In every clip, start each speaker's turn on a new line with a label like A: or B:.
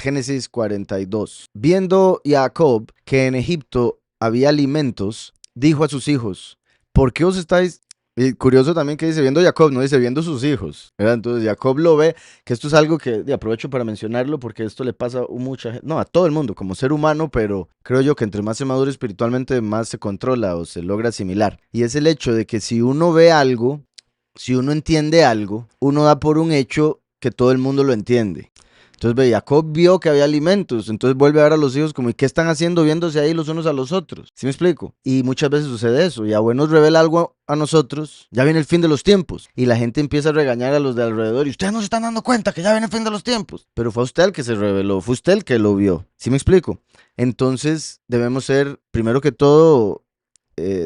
A: Génesis 42. Viendo Jacob que en Egipto había alimentos, dijo a sus hijos, ¿por qué os estáis? Y curioso también que dice viendo Jacob, no dice viendo sus hijos, ¿verdad? Entonces Jacob lo ve, que esto es algo que aprovecho para mencionarlo porque esto le pasa a mucha gente, no, a todo el mundo como ser humano, pero creo yo que entre más se madura espiritualmente, más se controla o se logra asimilar. Y es el hecho de que si uno ve algo, si uno entiende algo, uno da por un hecho que todo el mundo lo entiende. Entonces Jacob vio que había alimentos, entonces vuelve a ver a los hijos como, ¿y qué están haciendo viéndose ahí los unos a los otros? ¿Sí me explico? Y muchas veces sucede eso, Yahweh nos revela algo a nosotros, ya viene el fin de los tiempos, y la gente empieza a regañar a los de alrededor, y ustedes no se están dando cuenta que ya viene el fin de los tiempos, pero fue usted el que se reveló, fue usted el que lo vio, ¿sí me explico? Entonces debemos ser, primero que todo,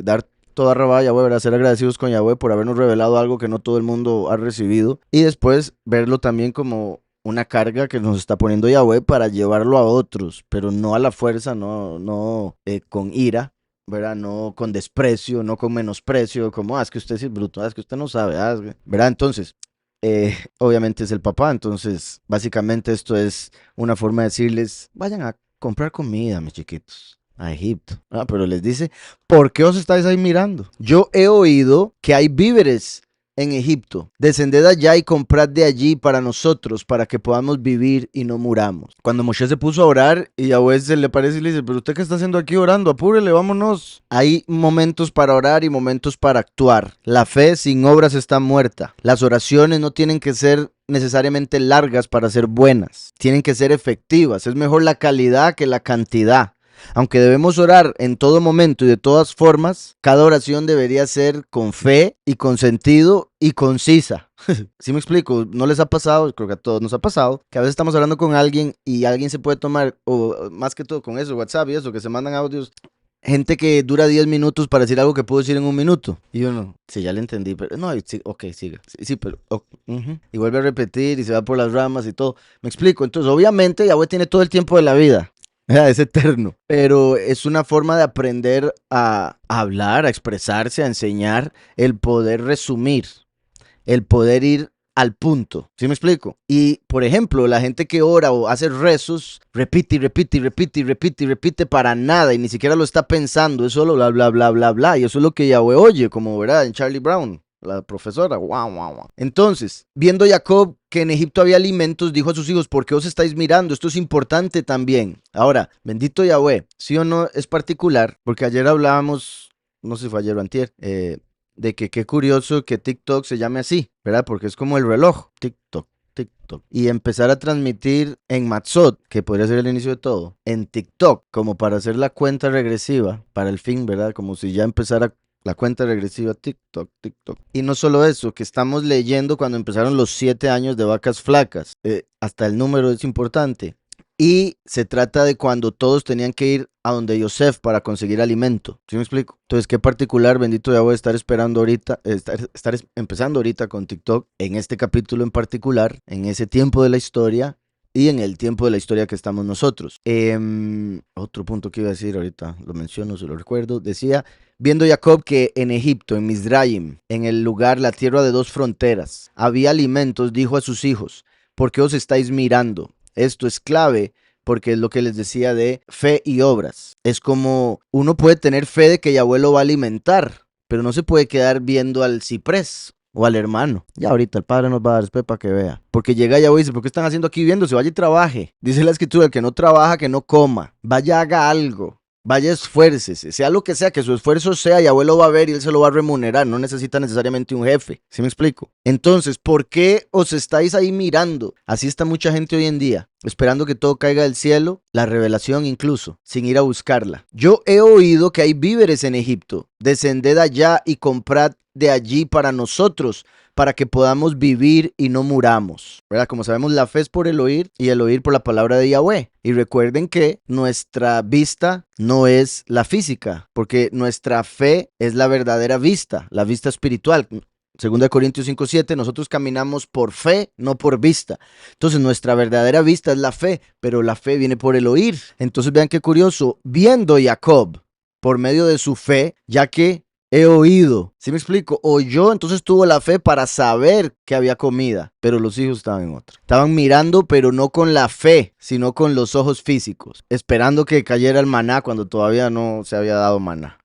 A: dar toda rabada a Yahweh, ¿verdad? Ser agradecidos con Yahweh por habernos revelado algo que no todo el mundo ha recibido, y después verlo también como una carga que nos está poniendo Yahweh para llevarlo a otros, pero no a la fuerza, no con ira, ¿verdad? No con desprecio, no con menosprecio, como, es que usted sí es bruto, es que usted no sabe, ¿verdad? Entonces, obviamente es el papá, entonces, básicamente esto es una forma de decirles, vayan a comprar comida, mis chiquitos. A Egipto. Pero les dice, ¿por qué os estáis ahí mirando? Yo he oído que hay víveres en Egipto. Descended allá y comprad de allí para nosotros, para que podamos vivir y no muramos. Cuando Moshe se puso a orar y Yahweh se le aparece y le dice, pero usted qué está haciendo aquí orando, apúrele, vámonos. Hay momentos para orar y momentos para actuar. La fe sin obras está muerta. Las oraciones no tienen que ser necesariamente largas para ser buenas. Tienen que ser efectivas. Es mejor la calidad que la cantidad. Aunque debemos orar en todo momento y de todas formas, cada oración debería ser con fe y con sentido y concisa. ¿Sí me explico? ¿No les ha pasado? Creo que a todos nos ha pasado, que a veces estamos hablando con alguien y alguien se puede tomar, o más que todo con eso, WhatsApp y eso, que se mandan audios. Gente que dura 10 minutos para decir algo que puedo decir en un minuto. Y uno, sí, ya le entendí, pero no, sí, ok, siga. Sí, pero, y vuelve a repetir y se va por las ramas y todo. Me explico. Entonces, obviamente, Yahweh tiene todo el tiempo de la vida. Es eterno, pero es una forma de aprender a hablar, a expresarse, a enseñar, el poder resumir, el poder ir al punto. ¿Sí me explico? Y, por ejemplo, la gente que ora o hace rezos, repite y repite y repite y repite y repite para nada y ni siquiera lo está pensando, es solo bla, bla, bla, bla, bla. Y eso es lo que Yahweh oye, como verá en Charlie Brown. La profesora, guau, guau, guau. Entonces, viendo Jacob que en Egipto había alimentos, dijo a sus hijos, ¿por qué os estáis mirando? Esto es importante también. Ahora, bendito Yahweh, sí o no es particular, porque ayer hablábamos, no sé si fue ayer o antier, de que qué curioso que TikTok se llame así, ¿verdad? Porque es como el reloj, TikTok. TikTok y empezar a transmitir en Matzot, que podría ser el inicio de todo, en TikTok, como para hacer la cuenta regresiva para el fin, ¿verdad? Como si ya empezara la cuenta regresiva, TikTok, TikTok. Y no solo eso, que estamos leyendo cuando empezaron los 7 años de vacas flacas. Hasta el número es importante. Y se trata de cuando todos tenían que ir a donde Yosef para conseguir alimento. ¿Sí me explico? Entonces, qué particular, bendito Yahweh, estar esperando ahorita, estar empezando ahorita con TikTok, en este capítulo en particular, en ese tiempo de la historia y en el tiempo de la historia que estamos nosotros. Otro punto que iba a decir ahorita, lo menciono, se lo recuerdo, decía, viendo Jacob que en Egipto, en Mizraim, en el lugar, la tierra de dos fronteras, había alimentos, dijo a sus hijos, ¿por qué os estáis mirando? Esto es clave porque es lo que les decía de fe y obras. Es como uno puede tener fe de que Yahweh lo va a alimentar, pero no se puede quedar viendo al ciprés o al hermano. Ya ahorita el padre nos va a dar después para que vea. Porque llega Yahweh y dice, ¿por qué están haciendo aquí viéndose? Vaya y trabaje. Dice la escritura, el que no trabaja, que no coma. Vaya, haga algo. Vaya, esfuércese, sea lo que sea, que su esfuerzo sea, Yahweh lo va a ver y él se lo va a remunerar, no necesita necesariamente un jefe, ¿sí me explico? Entonces, ¿por qué os estáis ahí mirando? Así está mucha gente hoy en día, esperando que todo caiga del cielo, la revelación incluso, sin ir a buscarla. Yo he oído que hay víveres en Egipto, descended allá y comprad de allí para nosotros, para que podamos vivir y no muramos, ¿verdad? Como sabemos, la fe es por el oír y el oír por la palabra de Yahweh. Y recuerden que nuestra vista no es la física, porque nuestra fe es la verdadera vista, la vista espiritual. 2 Corintios 5:7, nosotros caminamos por fe, no por vista. Entonces nuestra verdadera vista es la fe, pero la fe viene por el oír. Entonces vean qué curioso, viendo Jacob por medio de su fe, ya que he oído. ¿Sí me explico? Oyó, entonces tuvo la fe para saber que había comida, pero los hijos estaban en otra. Estaban mirando, pero no con la fe, sino con los ojos físicos, esperando que cayera el maná cuando todavía no se había dado maná.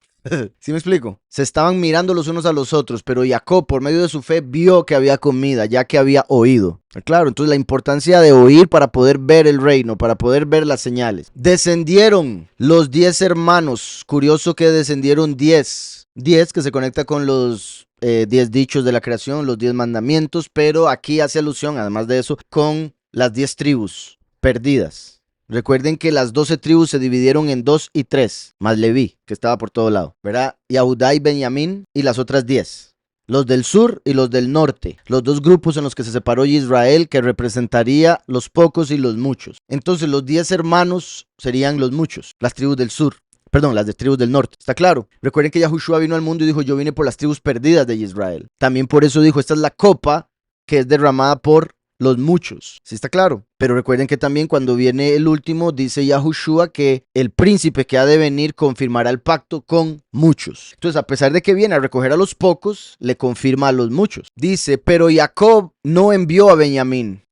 A: ¿Sí me explico? Se estaban mirando los unos a los otros, pero Jacob, por medio de su fe, vio que había comida, ya que había oído. Claro, entonces la importancia de oír para poder ver el reino, para poder ver las señales. Descendieron los 10 hermanos. Curioso que descendieron 10. 10 que se conecta con los 10 dichos de la creación, los 10 mandamientos, pero aquí hace alusión, además de eso, con las 10 tribus perdidas. Recuerden que las 12 tribus se dividieron en 2 y 3, más Leví, que estaba por todo lado, ¿verdad? Yahudá y Benjamín y las otras 10. Los del sur y los del norte, los dos grupos en los que se separó Israel, que representaría los pocos y los muchos. Entonces los 10 hermanos serían los muchos, las tribus del sur. Perdón, las de tribus del norte, ¿está claro? Recuerden que Yahushua vino al mundo y dijo, yo vine por las tribus perdidas de Israel. También por eso dijo, esta es la copa que es derramada por los muchos, ¿sí está claro? Pero recuerden que también cuando viene el último, dice Yahushua que el príncipe que ha de venir confirmará el pacto con muchos. Entonces, a pesar de que viene a recoger a los pocos, le confirma a los muchos. Dice, pero Jacob no envió a Benjamín.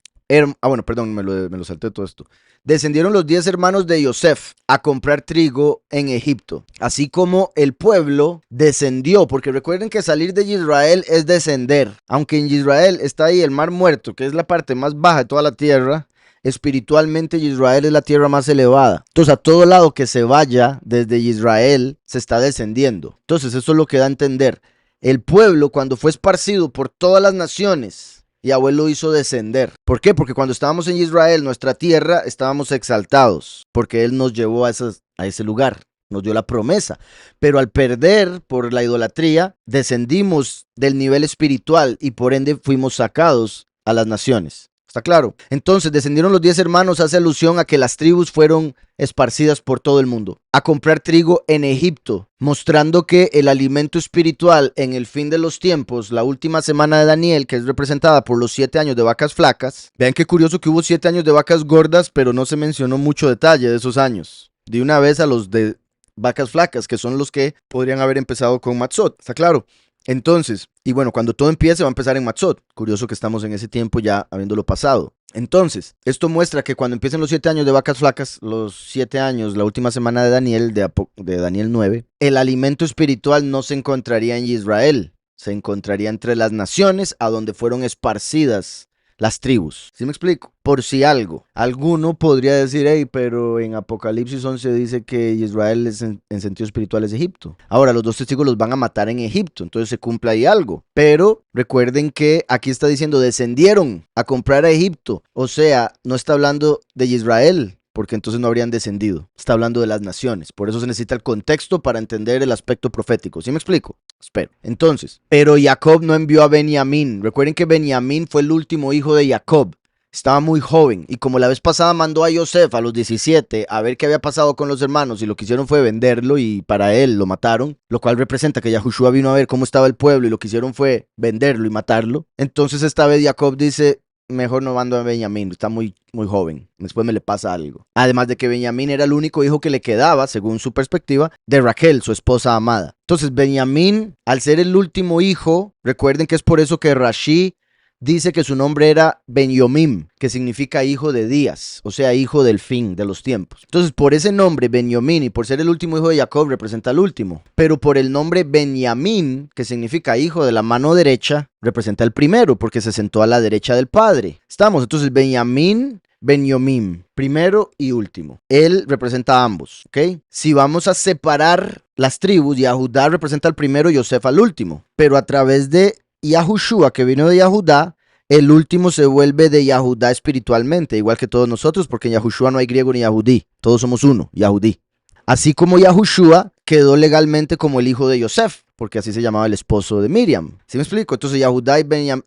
A: Bueno, perdón, me lo salté todo esto. Descendieron los 10 hermanos de Yosef a comprar trigo en Egipto, así como el pueblo descendió, porque recuerden que salir de Israel es descender. Aunque en Israel está ahí el mar muerto, que es la parte más baja de toda la tierra, espiritualmente Israel es la tierra más elevada. Entonces a todo lado que se vaya desde Israel se está descendiendo. Entonces eso es lo que da a entender. El pueblo, cuando fue esparcido por todas las naciones, Yahweh lo hizo descender. ¿Por qué? Porque cuando estábamos en Israel, nuestra tierra, estábamos exaltados, porque Él nos llevó a ese lugar, nos dio la promesa. Pero al perder por la idolatría, descendimos del nivel espiritual y por ende fuimos sacados a las naciones. ¿Está claro? Entonces descendieron los 10 hermanos, hace alusión a que las tribus fueron esparcidas por todo el mundo, a comprar trigo en Egipto, mostrando que el alimento espiritual en el fin de los tiempos, la última semana de Daniel, que es representada por los 7 años de vacas flacas. Vean qué curioso que hubo 7 años de vacas gordas, pero no se mencionó mucho detalle de esos años. De una vez a los de vacas flacas, que son los que podrían haber empezado con Matzot. ¿Está claro? Entonces, y bueno, cuando todo empiece va a empezar en Matzot. Curioso que estamos en ese tiempo ya habiéndolo pasado. Entonces, esto muestra que cuando empiecen los 7 años de vacas flacas, los 7 años, la última semana de Daniel, de Daniel 9, el alimento espiritual no se encontraría en Israel, se encontraría entre las naciones a donde fueron esparcidas las tribus. ¿Sí me explico? Por si alguno podría decir, hey, pero en Apocalipsis 11 dice que Israel es en sentido espiritual es Egipto. Ahora, los 2 testigos los van a matar en Egipto, entonces se cumple ahí algo. Pero recuerden que aquí está diciendo, descendieron a comprar a Egipto. O sea, no está hablando de Israel, porque entonces no habrían descendido. Está hablando de las naciones. Por eso se necesita el contexto para entender el aspecto profético. ¿Sí me explico? Espero. Entonces, pero Jacob no envió a Benjamín. Recuerden que Benjamín fue el último hijo de Jacob. Estaba muy joven y como la vez pasada mandó a Yosef a los 17 a ver qué había pasado con los hermanos y lo que hicieron fue venderlo y para él lo mataron, lo cual representa que Yahushua vino a ver cómo estaba el pueblo y lo que hicieron fue venderlo y matarlo. Entonces esta vez Jacob dice, mejor no mando a Benjamín, está muy joven, después me le pasa algo. Además de que Benjamín era el único hijo que le quedaba, según su perspectiva, de Raquel, su esposa amada. Entonces Benjamín, al ser el último hijo, recuerden que es por eso que Rashi dice que su nombre era Benjomim, que significa hijo de días, o sea, hijo del fin de los tiempos. Entonces, por ese nombre, Benjomín, y por ser el último hijo de Jacob, representa al último. Pero por el nombre Benjamín, que significa hijo de la mano derecha, representa el primero, porque se sentó a la derecha del padre. Estamos, entonces, Benjamín, Benjomim, primero y último. Él representa a ambos, ¿ok? Si vamos a separar las tribus, Yahudá representa al primero y Yosef al último. Pero a través de Yahushua, que vino de Yahudá, el último se vuelve de Yahudá espiritualmente, igual que todos nosotros, porque en Yahushua no hay griego ni Yahudí, todos somos uno, Yahudí. Así como Yahushua quedó legalmente como el hijo de Yosef, porque así se llamaba el esposo de Miriam. ¿Sí me explico? Entonces Yahudá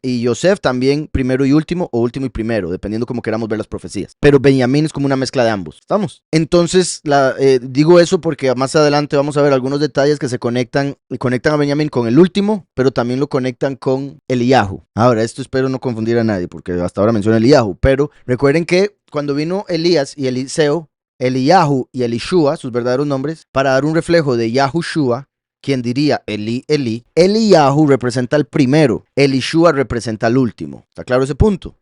A: y Yosef también primero y último, o último y primero, dependiendo cómo queramos ver las profecías. Pero Benjamín es como una mezcla de ambos. ¿Estamos? Entonces, digo eso porque más adelante vamos a ver algunos detalles que se conectan a Benjamín con el último, pero también lo conectan con Eliyahu. Ahora, esto espero no confundir a nadie, porque hasta ahora menciona Eliyahu, pero recuerden que cuando vino Elías y Eliseo, Eliyahu y Elishua, sus verdaderos nombres, para dar un reflejo de Yahushua, quien diría Eli, Eli, Eliyahu representa al primero, Elishua representa al último. ¿Está claro ese punto?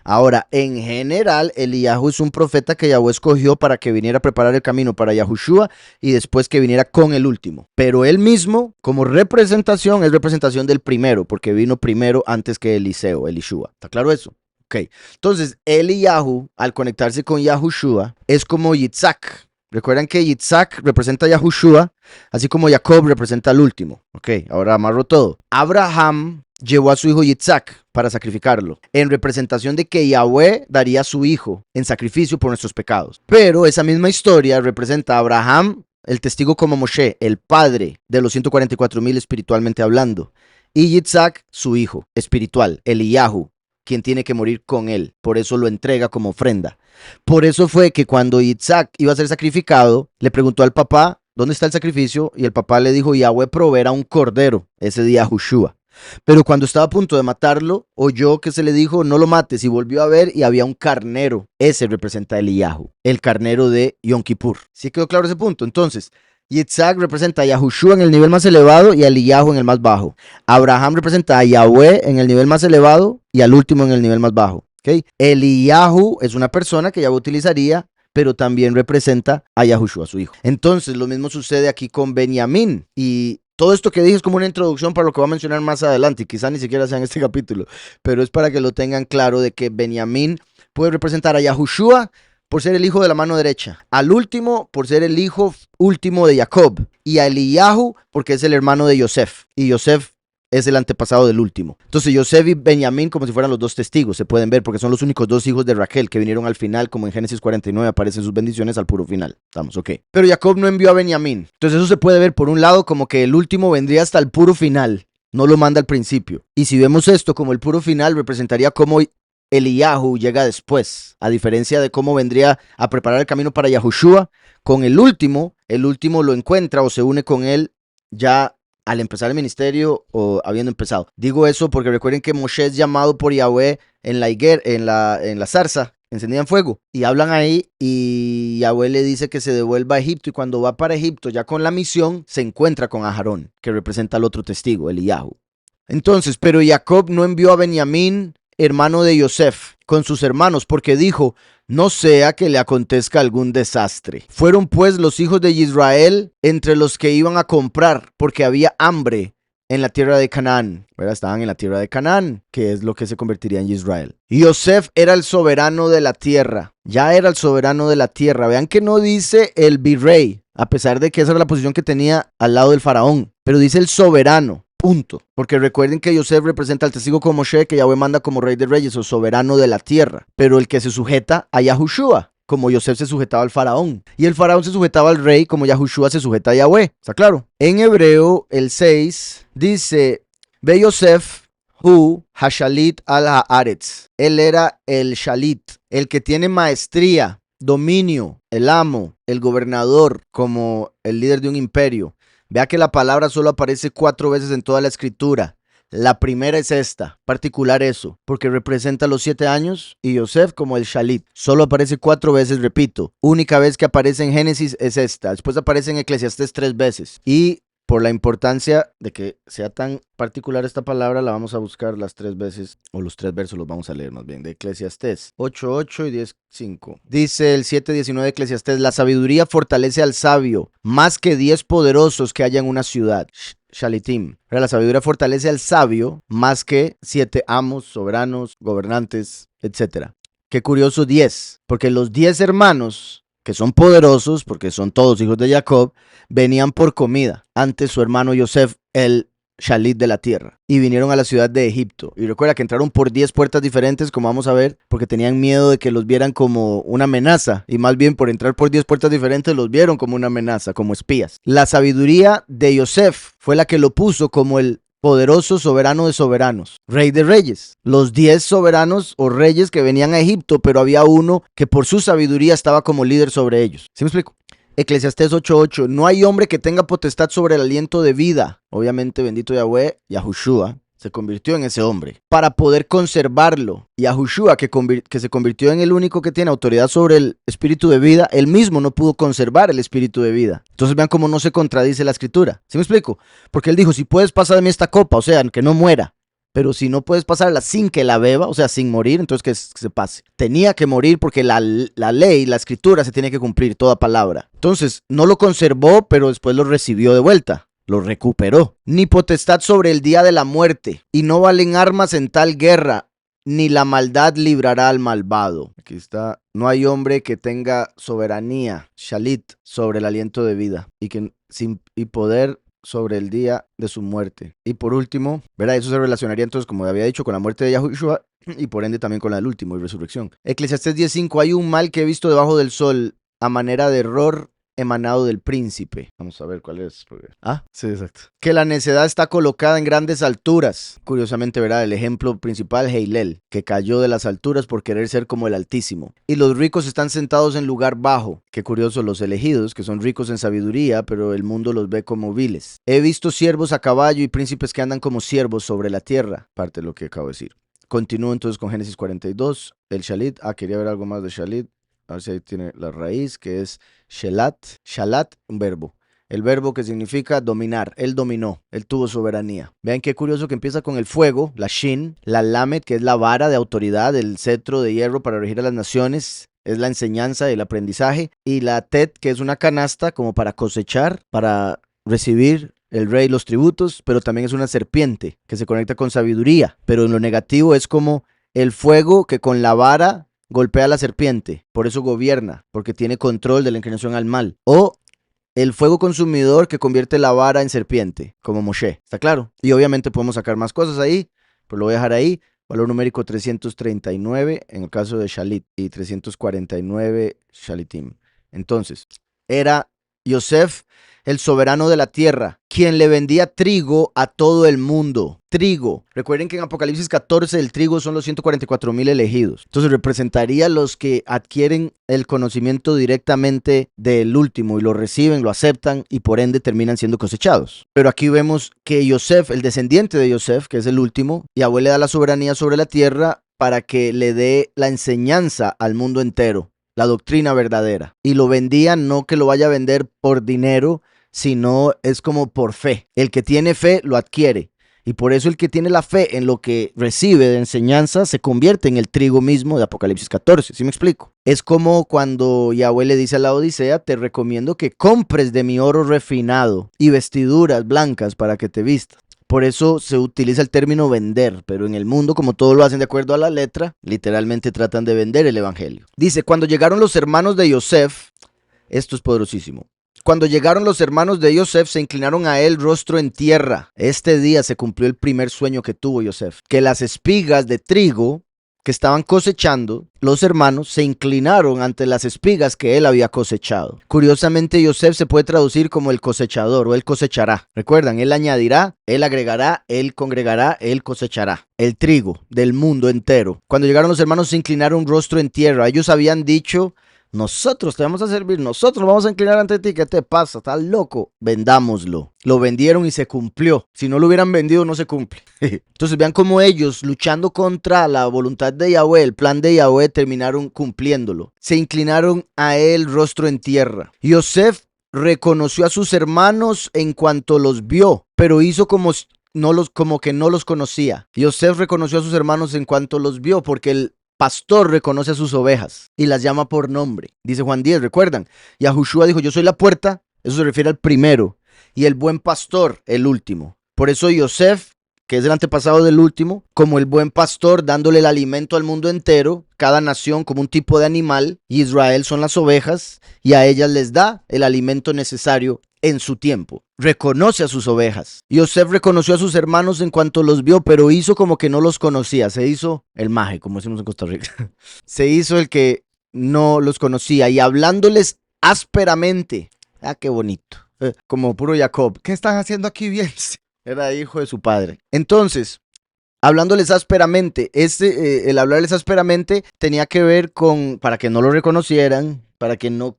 A: Ahora, en general, Eliyahu es un profeta que Yahweh escogió para que viniera a preparar el camino para Yahushua y después que viniera con el último. Pero él mismo, como representación, es representación del primero, porque vino primero antes que Eliseo, Elishua. ¿Está claro eso? Ok. Entonces, Eliyahu, al conectarse con Yahushua, es como Yitzhak. Recuerdan que Yitzhak representa a Yahushua, así como Jacob representa al último. Ok, ahora amarro todo. Abraham llevó a su hijo Yitzhak para sacrificarlo, en representación de que Yahweh daría a su hijo en sacrificio por nuestros pecados. Pero esa misma historia representa a Abraham, el testigo como Moshe, el padre de los 144,000 espiritualmente hablando, y Yitzhak, su hijo espiritual, Eliyahu, quien tiene que morir con él. Por eso lo entrega como ofrenda. Por eso fue que cuando Yitzhak iba a ser sacrificado, le preguntó al papá, ¿dónde está el sacrificio? Y el papá le dijo, Yahweh proveerá un cordero ese día a Joshua. Pero cuando estaba a punto de matarlo, oyó que se le dijo, no lo mates, y volvió a ver y había un carnero. Ese representa a Eliyahu, el carnero de Yom Kippur. ¿Sí quedó claro ese punto? Entonces, Yitzhak representa a Yahushua en el nivel más elevado y a Eliyahu en el más bajo. Abraham representa a Yahweh en el nivel más elevado y al último en el nivel más bajo. ¿Okay? Eliyahu es una persona que Yahweh utilizaría, pero también representa a Yahushua, su hijo. Entonces, lo mismo sucede aquí con Benjamín. Y todo esto que dije es como una introducción para lo que voy a mencionar más adelante, y quizá ni siquiera sea en este capítulo, pero es para que lo tengan claro de que Benjamín puede representar a Yahushua por ser el hijo de la mano derecha, al último por ser el hijo último de Jacob, y a Eliyahu porque es el hermano de Yosef, y Yosef es el antepasado del último. Entonces Yosef y Benjamín como si fueran los dos testigos, se pueden ver porque son los únicos dos hijos de Raquel que vinieron al final, como en Génesis 49 aparecen sus bendiciones al puro final. Estamos, ok. Pero Jacob no envió a Benjamín. Entonces eso se puede ver por un lado como que el último vendría hasta el puro final, no lo manda al principio. Y si vemos esto como el puro final, representaría como Eliyahu llega después, a diferencia de cómo vendría a preparar el camino para Yahushua. Con el último lo encuentra o se une con él ya al empezar el ministerio o habiendo empezado. Digo eso porque recuerden que Moshe es llamado por Yahweh en la higuera, en la zarza, encendida en fuego. Y hablan ahí y Yahweh le dice que se devuelva a Egipto. Y cuando va para Egipto, ya con la misión, se encuentra con Aarón, que representa al otro testigo, Eliyahu. Entonces, pero Jacob no envió a Benjamín, hermano de Yosef, con sus hermanos, porque dijo, no sea que le acontezca algún desastre. Fueron pues los hijos de Israel entre los que iban a comprar, porque había hambre en la tierra de Canaán. ¿Verdad? Estaban en la tierra de Canaán, que es lo que se convertiría en Israel. Y Yosef era el soberano de la tierra. Ya era el soberano de la tierra. Vean que no dice el virrey, a pesar de que esa era la posición que tenía al lado del faraón. Pero dice el soberano. Punto. Porque recuerden que Yosef representa al testigo como Moshe, que Yahweh manda como rey de reyes o soberano de la tierra. Pero el que se sujeta a Yahushua, como Yosef se sujetaba al faraón. Y el faraón se sujetaba al rey, como Yahushua se sujeta a Yahweh. ¿Está claro? En hebreo, el 6 dice, ve Yosef hu hashalit al haaretz. Él era el shalit, el que tiene maestría, dominio, el amo, el gobernador, como el líder de un imperio. Vea que la palabra solo aparece 4 veces en toda la escritura. La primera es esta, particular eso, porque representa los 7 años y Yosef como el Shalit. Solo aparece 4 veces, repito. Única vez que aparece en Génesis es esta. Después aparece en Eclesiastés 3 veces. Y por la importancia de que sea tan particular esta palabra, la vamos a buscar las 3 veces, o los 3 versos los vamos a leer más bien, de Eclesiastés 8:8 y 10:5. Dice el 7:19 de Eclesiastés, la sabiduría fortalece al sabio, más que 10 poderosos que haya en una ciudad. Shalitim. La sabiduría fortalece al sabio, más que 7 amos, soberanos, gobernantes, etc. Qué curioso 10, porque los 10 hermanos que son poderosos, porque son todos hijos de Jacob, venían por comida ante su hermano Yosef, el Shalit de la tierra, y vinieron a la ciudad de Egipto. Y recuerda que entraron por 10 puertas diferentes, como vamos a ver, porque tenían miedo de que los vieran como una amenaza, y más bien por entrar por 10 puertas diferentes los vieron como una amenaza, como espías. La sabiduría de Yosef fue la que lo puso como el poderoso soberano de soberanos, rey de reyes. Los 10 soberanos o reyes que venían a Egipto, pero había uno que por su sabiduría estaba como líder sobre ellos. ¿Sí me explico? Eclesiastés 8:8, no hay hombre que tenga potestad sobre el aliento de vida. Obviamente, bendito Yahweh, Yahushua, se convirtió en ese hombre para poder conservarlo. Y Yahushua, que se convirtió en el único que tiene autoridad sobre el espíritu de vida, él mismo no pudo conservar el espíritu de vida. Entonces vean cómo no se contradice la escritura. ¿Sí me explico? Porque él dijo, si puedes pasar de mí esta copa, o sea, que no muera. Pero si no puedes pasarla sin que la beba, o sea, sin morir, entonces que se pase. Tenía que morir porque la ley, la escritura se tiene que cumplir, toda palabra. Entonces, no lo conservó, pero después lo recibió de vuelta. Lo recuperó. Ni potestad sobre el día de la muerte, y no valen armas en tal guerra, ni la maldad librará al malvado. Aquí está. No hay hombre que tenga soberanía, shalit, sobre el aliento de vida, y poder sobre el día de su muerte. Y por último, ¿verdad? Eso se relacionaría entonces, como había dicho, con la muerte de Yahushua y por ende también con la del último y resurrección. Eclesiastés 10:5, hay un mal que he visto debajo del sol a manera de error emanado del príncipe. Vamos a ver cuál es. Sí, exacto. Que la necedad está colocada en grandes alturas. Curiosamente, verá, el ejemplo principal, Heilel, que cayó de las alturas por querer ser como el Altísimo. Y los ricos están sentados en lugar bajo. Qué curioso, los elegidos, que son ricos en sabiduría, pero el mundo los ve como viles. He visto siervos a caballo y príncipes que andan como siervos sobre la tierra. Parte de lo que acabo de decir. Continúo entonces con Génesis 42, el Shalit. Quería ver algo más de Shalit. A ver si ahí tiene la raíz, que es shelat. Shalat, un verbo. El verbo que significa dominar. Él dominó, él tuvo soberanía. Vean qué curioso que empieza con el fuego, la shin, la lamet, que es la vara de autoridad, el cetro de hierro para regir a las naciones. Es la enseñanza y el aprendizaje. Y la tet, que es una canasta como para cosechar, para recibir el rey los tributos, pero también es una serpiente que se conecta con sabiduría. Pero en lo negativo es como el fuego que con la vara golpea a la serpiente, por eso gobierna, porque tiene control de la inclinación al mal. O el fuego consumidor que convierte la vara en serpiente, como Moshe. ¿Está claro? Y obviamente podemos sacar más cosas ahí, pero lo voy a dejar ahí. Valor numérico 339 en el caso de Shalit y 349 Shalitim. Entonces, era Yosef el soberano de la tierra, quien le vendía trigo a todo el mundo. Trigo. Recuerden que en Apocalipsis 14 el trigo son los 144,000 elegidos. Entonces representaría los que adquieren el conocimiento directamente del último y lo reciben, lo aceptan y por ende terminan siendo cosechados. Pero aquí vemos que Yosef, el descendiente de Yosef, que es el último, Yahweh le da la soberanía sobre la tierra para que le dé la enseñanza al mundo entero, la doctrina verdadera. Y lo vendía, no que lo vaya a vender por dinero, sino es como por fe. El que tiene fe lo adquiere. Y por eso el que tiene la fe en lo que recibe de enseñanza se convierte en el trigo mismo de Apocalipsis 14. ¿Sí me explico? Es como cuando Yahweh le dice a la Odisea, te recomiendo que compres de mi oro refinado y vestiduras blancas para que te vistas. Por eso se utiliza el término vender, pero en el mundo, como todos lo hacen de acuerdo a la letra, literalmente tratan de vender el evangelio. Dice, cuando llegaron los hermanos de Yosef, esto es poderosísimo. Cuando llegaron los hermanos de Yosef, se inclinaron a él rostro en tierra. Este día se cumplió el primer sueño que tuvo Yosef, que las espigas de trigo que estaban cosechando, los hermanos se inclinaron ante las espigas que él había cosechado. Curiosamente, Yosef se puede traducir como el cosechador o él cosechará. Recuerdan, él añadirá, él agregará, él congregará, él cosechará. El trigo del mundo entero. Cuando llegaron los hermanos se inclinaron rostro en tierra. Ellos habían dicho, nosotros te vamos a servir, nosotros vamos a inclinar ante ti. ¿Qué te pasa? ¿Estás loco? Vendámoslo. Lo vendieron y se cumplió. Si no lo hubieran vendido, no se cumple. Entonces vean cómo ellos, luchando contra la voluntad de Yahweh, el plan de Yahweh, terminaron cumpliéndolo. Se inclinaron a él rostro en tierra. Yosef reconoció a sus hermanos en cuanto los vio, pero hizo como que no los conocía. Yosef reconoció a sus hermanos en cuanto los vio, porque el pastor reconoce a sus ovejas y las llama por nombre. Dice Juan 10, ¿recuerdan? Yahushua dijo, yo soy la puerta, eso se refiere al primero, y el buen pastor, el último. Por eso Yosef, que es el antepasado del último, como el buen pastor, dándole el alimento al mundo entero, cada nación como un tipo de animal, y Israel son las ovejas, y a ellas les da el alimento necesario en su tiempo. Reconoce a sus ovejas. Yosef reconoció a sus hermanos en cuanto los vio, pero hizo como que no los conocía. Se hizo el maje, como decimos en Costa Rica. Se hizo el que no los conocía y hablándoles ásperamente. Qué bonito. Como puro Jacob. ¿Qué están haciendo aquí bien? Era hijo de su padre. Entonces, hablándoles ásperamente, el hablarles ásperamente tenía que ver con, para que no lo reconocieran, para que no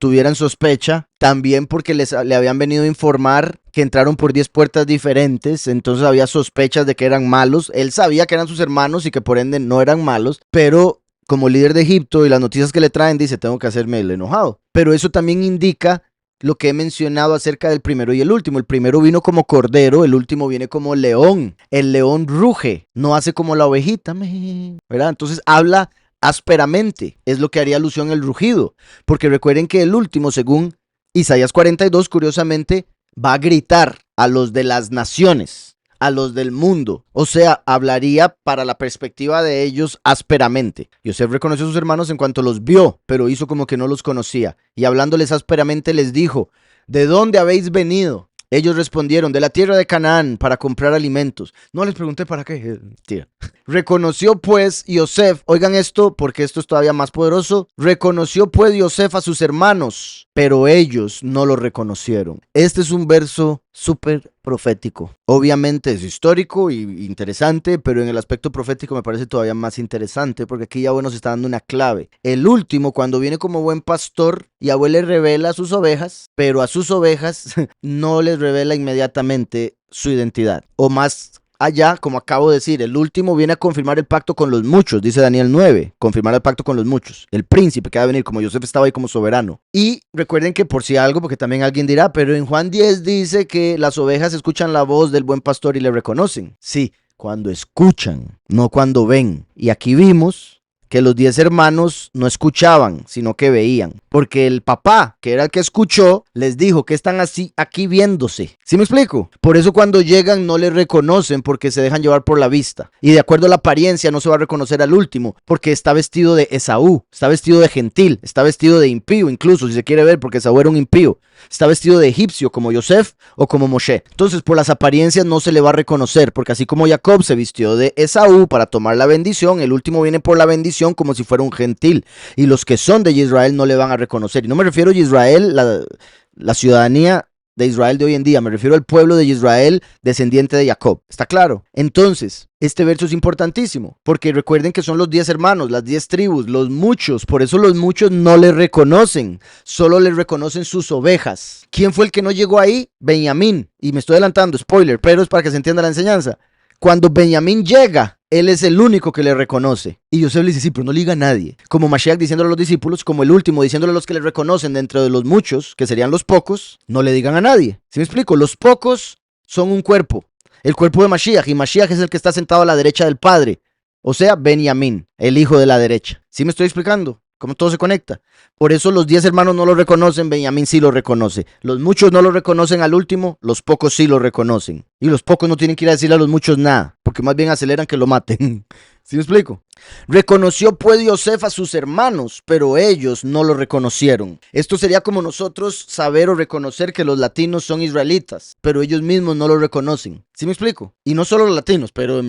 A: tuvieran sospecha, también porque le habían venido a informar que entraron por 10 puertas diferentes, entonces había sospechas de que eran malos. Él sabía que eran sus hermanos y que por ende no eran malos, pero como líder de Egipto y las noticias que le traen, dice, tengo que hacerme el enojado. Pero eso también indica lo que he mencionado acerca del primero y el último. El primero vino como cordero, el último viene como león. El león ruge, no hace como la ovejita, ¿verdad? Entonces habla ásperamente, es lo que haría alusión el rugido. Porque recuerden que el último, según Isaías 42, curiosamente, va a gritar a los de las naciones, a los del mundo. O sea, hablaría para la perspectiva de ellos ásperamente. Yosef reconoció a sus hermanos en cuanto los vio, pero hizo como que no los conocía. Y hablándoles ásperamente les dijo, ¿de dónde habéis venido? Ellos respondieron, de la tierra de Canaán, para comprar alimentos. No les pregunté para qué. Tía. Reconoció pues Yosef, oigan esto porque esto es todavía más poderoso, reconoció pues Yosef a sus hermanos, pero ellos no lo reconocieron. Este es un verso súper profético. Obviamente es histórico y interesante, pero en el aspecto profético me parece todavía más interesante porque aquí Yahweh nos está dando una clave. El último, cuando viene como buen pastor, Yahweh le revela a sus ovejas, pero a sus ovejas no les revela inmediatamente su identidad. O más allá, como acabo de decir, el último viene a confirmar el pacto con los muchos, dice Daniel 9, confirmar el pacto con los muchos. El príncipe que va a venir, como Yosef estaba ahí como soberano. Y recuerden que por si algo, porque también alguien dirá, pero en Juan 10 dice que las ovejas escuchan la voz del buen pastor y le reconocen. Sí, cuando escuchan, no cuando ven. Y aquí vimos que los 10 hermanos no escuchaban, sino que veían. Porque el papá, que era el que escuchó, les dijo que están así aquí viéndose. ¿Sí me explico? Por eso cuando llegan no le reconocen porque se dejan llevar por la vista. Y de acuerdo a la apariencia no se va a reconocer al último porque está vestido de Esaú, está vestido de gentil, está vestido de impío incluso, si se quiere ver, porque Esaú era un impío. Está vestido de egipcio como Yosef o como Moshe. Entonces por las apariencias no se le va a reconocer porque así como Jacob se vistió de Esaú para tomar la bendición, el último viene por la bendición como si fuera un gentil. Y los que son de Israel no le van a reconocer. Y no me refiero a Israel, la ciudadanía de Israel de hoy en día, me refiero al pueblo de Israel descendiente de Jacob. ¿Está claro? Entonces, este verso es importantísimo, porque recuerden que son los 10 hermanos, las 10 tribus, los muchos, por eso los muchos no le reconocen, solo le reconocen sus ovejas. ¿Quién fue el que no llegó ahí? Benjamín. Y me estoy adelantando, spoiler, pero es para que se entienda la enseñanza. Cuando Benjamín llega, él es el único que le reconoce. Y Yosef le dice, sí, pero no le diga a nadie. Como Mashiach diciéndole a los discípulos, como el último diciéndole a los que le reconocen dentro de los muchos, que serían los pocos, no le digan a nadie. ¿Sí me explico? Los pocos son un cuerpo, el cuerpo de Mashiach, y Mashiach es el que está sentado a la derecha del Padre. O sea, Benjamín, el hijo de la derecha. ¿Sí me estoy explicando? ¿Cómo todo se conecta? Por eso los 10 hermanos no lo reconocen, Benjamín sí lo reconoce. Los muchos no lo reconocen al último, los pocos sí lo reconocen. Y los pocos no tienen que ir a decirle a los muchos nada, porque más bien aceleran que lo maten. ¿Sí me explico? Reconoció pues Yosef a sus hermanos, pero ellos no lo reconocieron. Esto sería como nosotros saber o reconocer que los latinos son israelitas, pero ellos mismos no lo reconocen. ¿Sí me explico? Y no solo los latinos, pero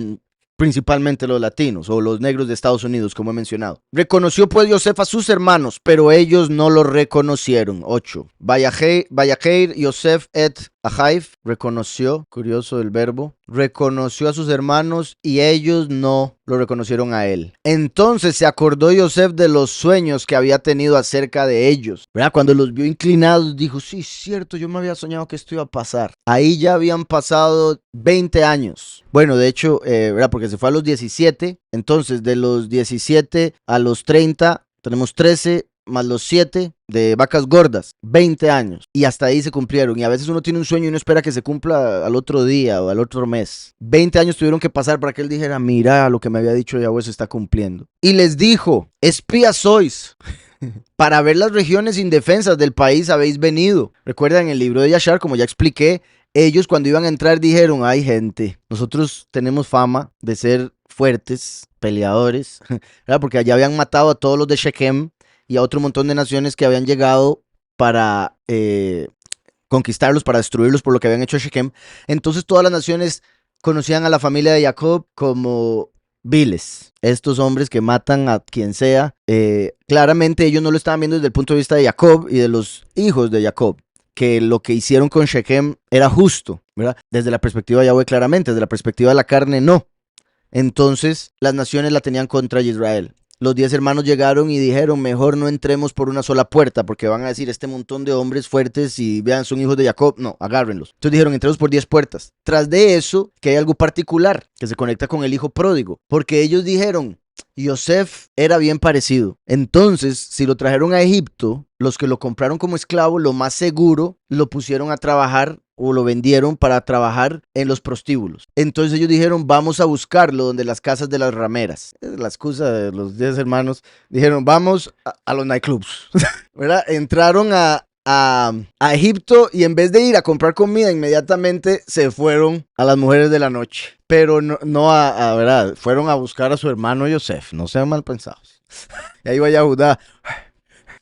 A: principalmente los latinos o los negros de Estados Unidos, como he mencionado. Reconoció pues Yosef a sus hermanos, pero ellos no lo reconocieron. 8. Vayajeir Yosef et Ahiv, reconoció, curioso el verbo, reconoció a sus hermanos y ellos no lo reconocieron a él. Entonces se acordó Yosef de los sueños que había tenido acerca de ellos, ¿verdad? Cuando los vio inclinados dijo, sí, es cierto, yo me había soñado que esto iba a pasar. Ahí ya habían pasado 20 años. Bueno, de hecho, ¿verdad? Porque se fue a los 17, entonces de los 17 a los 30 tenemos 13 más los 7 de vacas gordas, 20 años, y hasta ahí se cumplieron. Y a veces uno tiene un sueño y uno espera que se cumpla al otro día o al otro mes. 20 años tuvieron que pasar para que él dijera, mira, lo que me había dicho Yahweh se está cumpliendo. Y les dijo, espías sois. Para ver las regiones indefensas del país habéis venido. Recuerdan en el libro de Yashar, como ya expliqué, ellos cuando iban a entrar dijeron, ay gente, nosotros tenemos fama de ser fuertes, peleadores, ¿verdad? Porque allá habían matado a todos los de Shechem y a otro montón de naciones que habían llegado para conquistarlos, para destruirlos por lo que habían hecho a Shechem. Entonces todas las naciones conocían a la familia de Jacob como viles. Estos hombres que matan a quien sea. Claramente ellos no lo estaban viendo desde el punto de vista de Jacob y de los hijos de Jacob, que lo que hicieron con Shechem era justo, ¿verdad? Desde la perspectiva de Yahweh claramente, desde la perspectiva de la carne no. Entonces las naciones la tenían contra Israel. los 10 hermanos llegaron y dijeron, mejor no entremos por una sola puerta, porque van a decir, este montón de hombres fuertes y vean, son hijos de Jacob. No, agárrenlos. Entonces dijeron, entremos por 10 puertas. Tras de eso, que hay algo particular que se conecta con el hijo pródigo, porque ellos dijeron, Yosef era bien parecido. Entonces, si lo trajeron a Egipto, los que lo compraron como esclavo, lo más seguro, lo pusieron a trabajar o lo vendieron para trabajar en los prostíbulos. Entonces ellos dijeron, vamos a buscarlo donde las casas de las rameras. Es la excusa de los 10 hermanos. Dijeron, vamos a los nightclubs. ¿Verdad? Entraron a Egipto y en vez de ir a comprar comida, inmediatamente se fueron a las mujeres de la noche. Pero no ¿verdad? Fueron a buscar a su hermano Yosef. No sean mal pensados. Y ahí vaya Judá.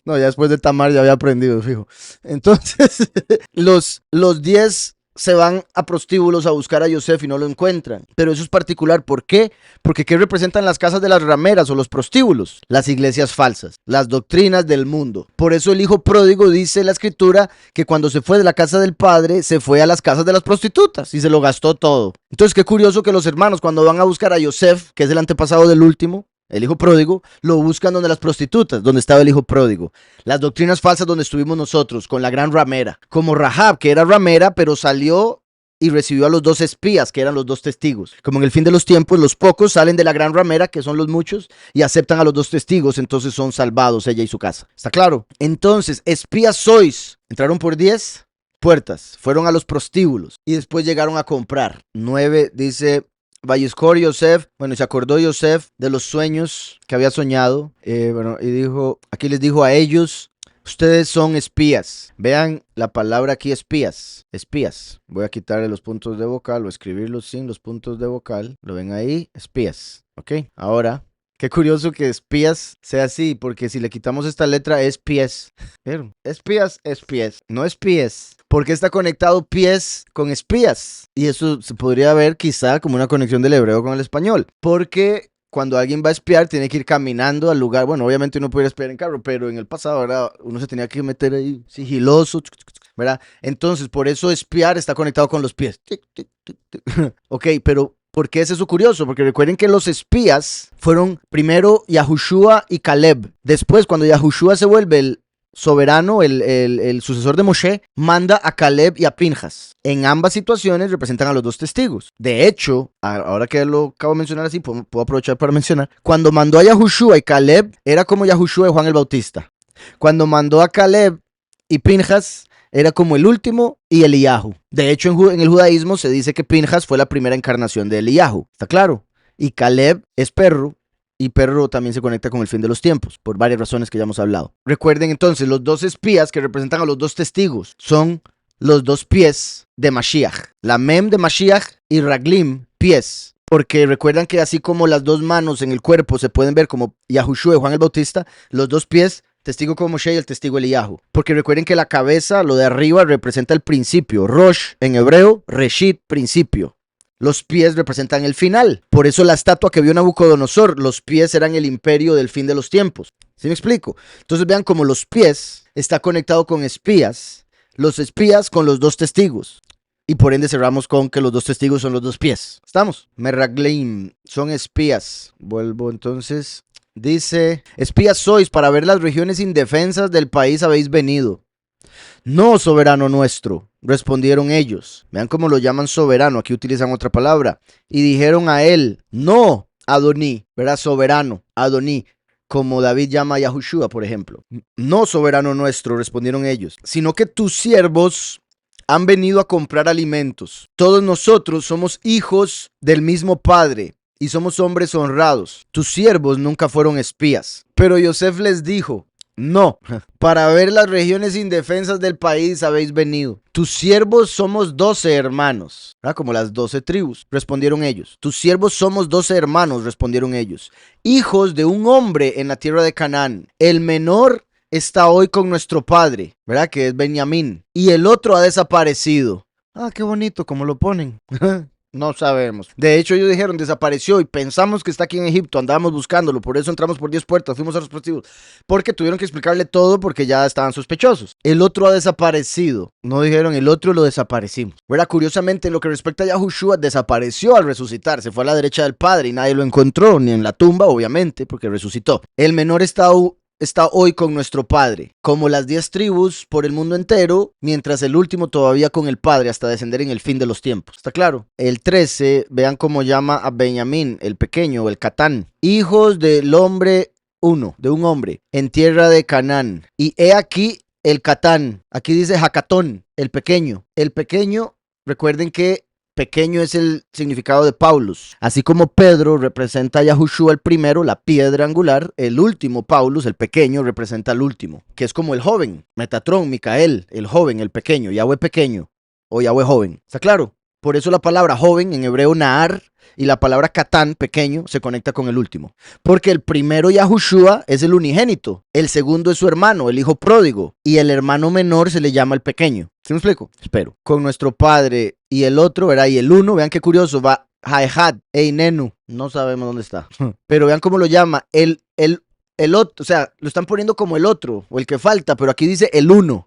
A: No, ya después de Tamar ya había aprendido, fijo. Entonces, los 10 se van a prostíbulos a buscar a Yosef y no lo encuentran. Pero eso es particular. ¿Por qué? Porque ¿qué representan las casas de las rameras o los prostíbulos? Las iglesias falsas, las doctrinas del mundo. Por eso el hijo pródigo dice en la escritura que cuando se fue de la casa del padre, se fue a las casas de las prostitutas y se lo gastó todo. Entonces, qué curioso que los hermanos cuando van a buscar a Yosef, que es el antepasado del último, el hijo pródigo, lo buscan donde las prostitutas, donde estaba el hijo pródigo. Las doctrinas falsas donde estuvimos nosotros, con la gran ramera. Como Rahab, que era ramera, pero salió y recibió a los 2 espías, que eran los 2 testigos. Como en el fin de los tiempos, los pocos salen de la gran ramera, que son los muchos, y aceptan a los 2 testigos, entonces son salvados ella y su casa. ¿Está claro? Entonces, espías sois. Entraron por 10 puertas, fueron a los prostíbulos y después llegaron a comprar. 9 dice... Vayizcor Yosef, bueno, se acordó Yosef de los sueños que había soñado, y dijo, aquí les dijo a ellos, ustedes son espías. Vean la palabra aquí, espías, espías. Voy a quitarle los puntos de vocal o escribirlos sin los puntos de vocal. Lo ven ahí, espías, ¿ok? Ahora, qué curioso que espías sea así, porque si le quitamos esta letra es pies. ¿Vieron? Espías es pies, no es pies. ¿Por qué está conectado pies con espías? Y eso se podría ver quizá como una conexión del hebreo con el español. Porque cuando alguien va a espiar tiene que ir caminando al lugar. Bueno, obviamente uno puede espiar en carro, pero en el pasado, ¿verdad? Uno se tenía que meter ahí sigiloso, ¿verdad? Entonces, por eso espiar está conectado con los pies. Ok, pero ¿por qué es eso curioso? Porque recuerden que los espías fueron primero Yahushua y Caleb. Después, cuando Yahushua se vuelve el soberano, el sucesor de Moshe, manda a Caleb y a Pinjas. En ambas situaciones representan a los 2 testigos. De hecho, ahora que lo acabo de mencionar así, puedo aprovechar para mencionar, cuando mandó a Yahushua y Caleb, era como Yahushua y Juan el Bautista. Cuando mandó a Caleb y Pinjas, era como el último y Eliyahu. De hecho, en el judaísmo se dice que Pinjas fue la primera encarnación de Eliyahu. ¿Está claro? Y Caleb es perro. Y perro también se conecta con el fin de los tiempos, por varias razones que ya hemos hablado. Recuerden entonces, los 2 espías que representan a los 2 testigos son los 2 pies de Mashiach. La mem de Mashiach y Raglim, pies. Porque recuerdan que así como las 2 manos en el cuerpo se pueden ver como Yahushua y Juan el Bautista, los 2 pies, testigo como Moshe y el testigo Eliyahu. Porque recuerden que la cabeza, lo de arriba, representa el principio. Rosh, en hebreo, Reshit, principio. Los pies representan el final. Por eso la estatua que vio Nabucodonosor, los pies eran el imperio del fin de los tiempos. ¿Sí me explico? Entonces vean cómo los pies está conectado con espías, los espías con los 2 testigos. Y por ende cerramos con que los 2 testigos son los 2 pies. ¿Estamos? Meraglim, son espías. Vuelvo entonces. Dice, espías sois, para ver las regiones indefensas del país habéis venido. No, soberano nuestro, respondieron ellos. Vean cómo lo llaman soberano, aquí utilizan otra palabra. Y dijeron a él, no, Adoní, ¿verdad? Soberano, Adoní, como David llama a Yahushua, por ejemplo. No, soberano nuestro, respondieron ellos, sino que tus siervos han venido a comprar alimentos. Todos nosotros somos hijos del mismo padre y somos hombres honrados. Tus siervos nunca fueron espías. Pero Yosef les dijo, no, para ver las regiones indefensas del país habéis venido. Tus siervos somos 12 hermanos, ¿verdad? Como las 12 tribus, respondieron ellos. Tus siervos somos 12 hermanos, respondieron ellos, hijos de un hombre en la tierra de Canaán. El menor está hoy con nuestro padre, ¿verdad? Que es Benjamín. Y el otro ha desaparecido. Ah, qué bonito como lo ponen. No sabemos. De hecho, ellos dijeron, desapareció y pensamos que está aquí en Egipto, andábamos buscándolo, por eso entramos por 10 puertas, fuimos a los prostíbulos. Porque tuvieron que explicarle todo porque ya estaban sospechosos. El otro ha desaparecido. No dijeron, el otro lo desaparecimos. ¿Verdad? Curiosamente, en lo que respecta a Yahushua, desapareció al resucitar. Se fue a la derecha del Padre y nadie lo encontró, ni en la tumba, obviamente, porque resucitó. El menor está hoy con nuestro Padre, como las 10 tribus por el mundo entero, mientras el último todavía con el Padre hasta descender en el fin de los tiempos. ¿Está claro? El 13, vean cómo llama a Benjamín, el pequeño, el Catán. Hijos del hombre uno, de un hombre, en tierra de Canaán. Y he aquí el Catán. Aquí dice Jacatón, el pequeño. El pequeño, recuerden que pequeño es el significado de Paulus. Así como Pedro representa a Yahushua el primero, la piedra angular, el último Paulus, el pequeño, representa al último, que es como el joven, Metatrón, Micael, el joven, el pequeño, Yahweh pequeño o Yahweh joven. ¿Está claro? Por eso la palabra joven en hebreo Nahar y la palabra Catán, pequeño, se conecta con el último. Porque el primero Yahushua es el unigénito, el segundo es su hermano, el hijo pródigo, y el hermano menor se le llama el pequeño. ¿Sí me explico? Espero. Con nuestro padre y el otro, ¿verdad? Y el uno, vean qué curioso, va Jaehad, Einenu, no sabemos dónde está. Pero vean cómo lo llama, el otro, o sea, lo están poniendo como el otro, o el que falta, pero aquí dice el uno,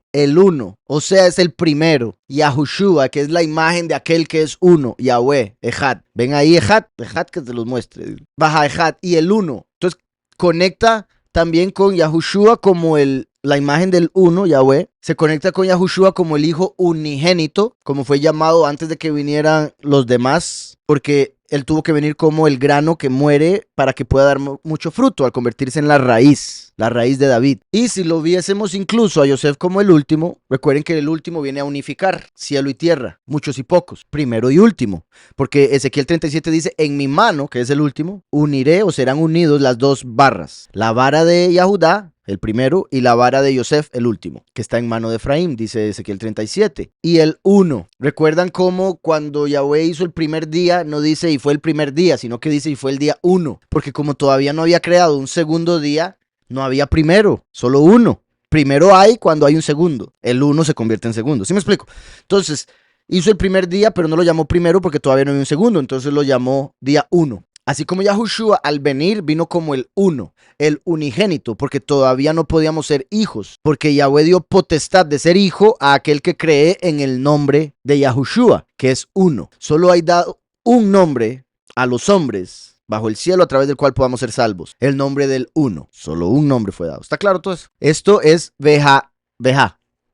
A: o sea, es el primero, Yahushua, que es la imagen de aquel que es uno, Yahweh, Ejad. Ven ahí Ejad que te los muestre, baja Ejad, y el uno. Entonces, conecta también con Yahushua como la imagen del uno, Yahweh, se conecta con Yahushua como el hijo unigénito, como fue llamado antes de que vinieran los demás, porque él tuvo que venir como el grano que muere para que pueda dar mucho fruto al convertirse en la raíz de David. Y si lo viésemos incluso a Yosef como el último, recuerden que el último viene a unificar cielo y tierra, muchos y pocos, primero y último, porque Ezequiel 37 dice, en mi mano, que es el último, uniré o serán unidos las dos barras, la vara de Yahudá, el primero, y la vara de Yosef, el último, que está en mano de Efraín, dice Ezequiel 37. Y el uno, ¿recuerdan cómo cuando Yahweh hizo el primer día, no dice y fue el primer día, sino que dice y fue el día uno? Porque como todavía no había creado un segundo día, no había primero, solo uno. Primero hay cuando hay un segundo. El uno se convierte en segundo. ¿Sí me explico? Entonces, hizo el primer día, pero no lo llamó primero porque todavía no había un segundo. Entonces lo llamó día uno. Así como Yahushua al venir vino como el uno, el unigénito, porque todavía no podíamos ser hijos, porque Yahweh dio potestad de ser hijo a aquel que cree en el nombre de Yahushua, que es uno. Solo hay dado un nombre a los hombres bajo el cielo a través del cual podamos ser salvos, el nombre del uno. Solo un nombre fue dado. ¿Está claro todo eso? Esto es Beja.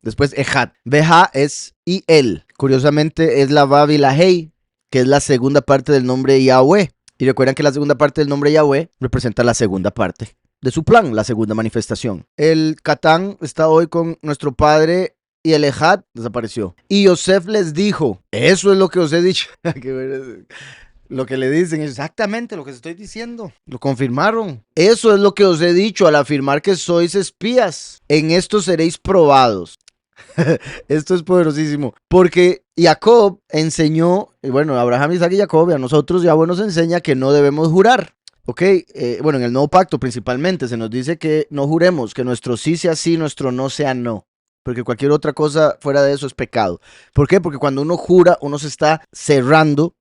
A: Después Ejad. Beja es y él. Curiosamente es la Vav y la Hei, que es la segunda parte del nombre Yahweh. Y recuerdan que la segunda parte del nombre Yahweh representa la segunda parte de su plan, la segunda manifestación. El Catán está hoy con nuestro padre y el Ejad desapareció. Y Yosef les dijo, eso es lo que os he dicho. Lo que le dicen es exactamente lo que estoy diciendo. Lo confirmaron. Eso es lo que os he dicho al afirmar que sois espías. En esto seréis probados. Esto es poderosísimo, porque Jacob enseñó, bueno, Abraham, Isaac y Jacob, y a nosotros Yahweh nos enseña que no debemos jurar, ¿ok? Bueno, en el nuevo pacto principalmente se nos dice que no juremos, que nuestro sí sea sí, nuestro no sea no, porque cualquier otra cosa fuera de eso es pecado. ¿Por qué? Porque cuando uno jura, uno se está cerrando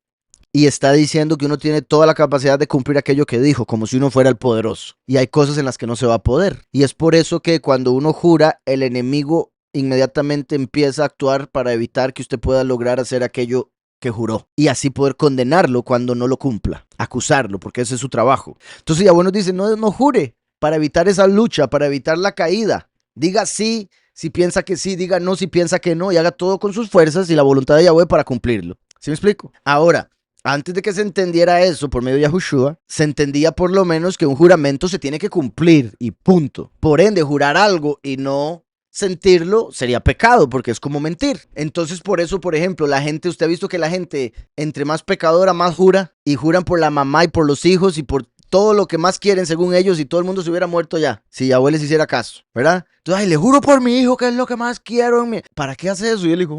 A: y está diciendo que uno tiene toda la capacidad de cumplir aquello que dijo, como si uno fuera el poderoso. Y hay cosas en las que no se va a poder. Y es por eso que cuando uno jura, el enemigo inmediatamente empieza a actuar para evitar que usted pueda lograr hacer aquello que juró y así poder condenarlo cuando no lo cumpla, acusarlo, porque ese es su trabajo. Entonces Yahweh nos dice, no jure, para evitar esa lucha, para evitar la caída. Diga sí si piensa que sí, diga no si piensa que no, y haga todo con sus fuerzas y la voluntad de Yahweh para cumplirlo. ¿Sí me explico? Ahora, antes de que se entendiera eso por medio de Yahushua, se entendía por lo menos que un juramento se tiene que cumplir y punto. Por ende, jurar algo y no sentirlo sería pecado porque es como mentir. Entonces por eso, por ejemplo, la gente, usted ha visto que la gente entre más pecadora más jura, y juran por la mamá y por los hijos y por todo lo que más quieren según ellos, y todo el mundo se hubiera muerto ya si Yahweh les hiciera caso, ¿verdad? Entonces, ay, le juro por mi hijo que es lo que más quiero en mí. ¿Para qué hace eso? Y él dijo,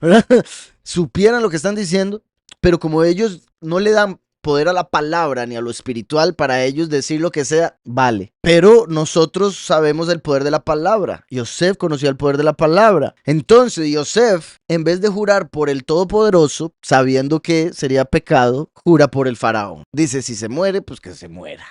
A: ¿verdad? Supieran lo que están diciendo, pero como ellos no le dan poder a la palabra ni a lo espiritual para ellos decir lo que sea, vale. Pero nosotros sabemos el poder de la palabra. Yosef conocía el poder de la palabra. Entonces Yosef, en vez de jurar por el Todopoderoso, sabiendo que sería pecado, jura por el faraón. Dice, si se muere, pues que se muera.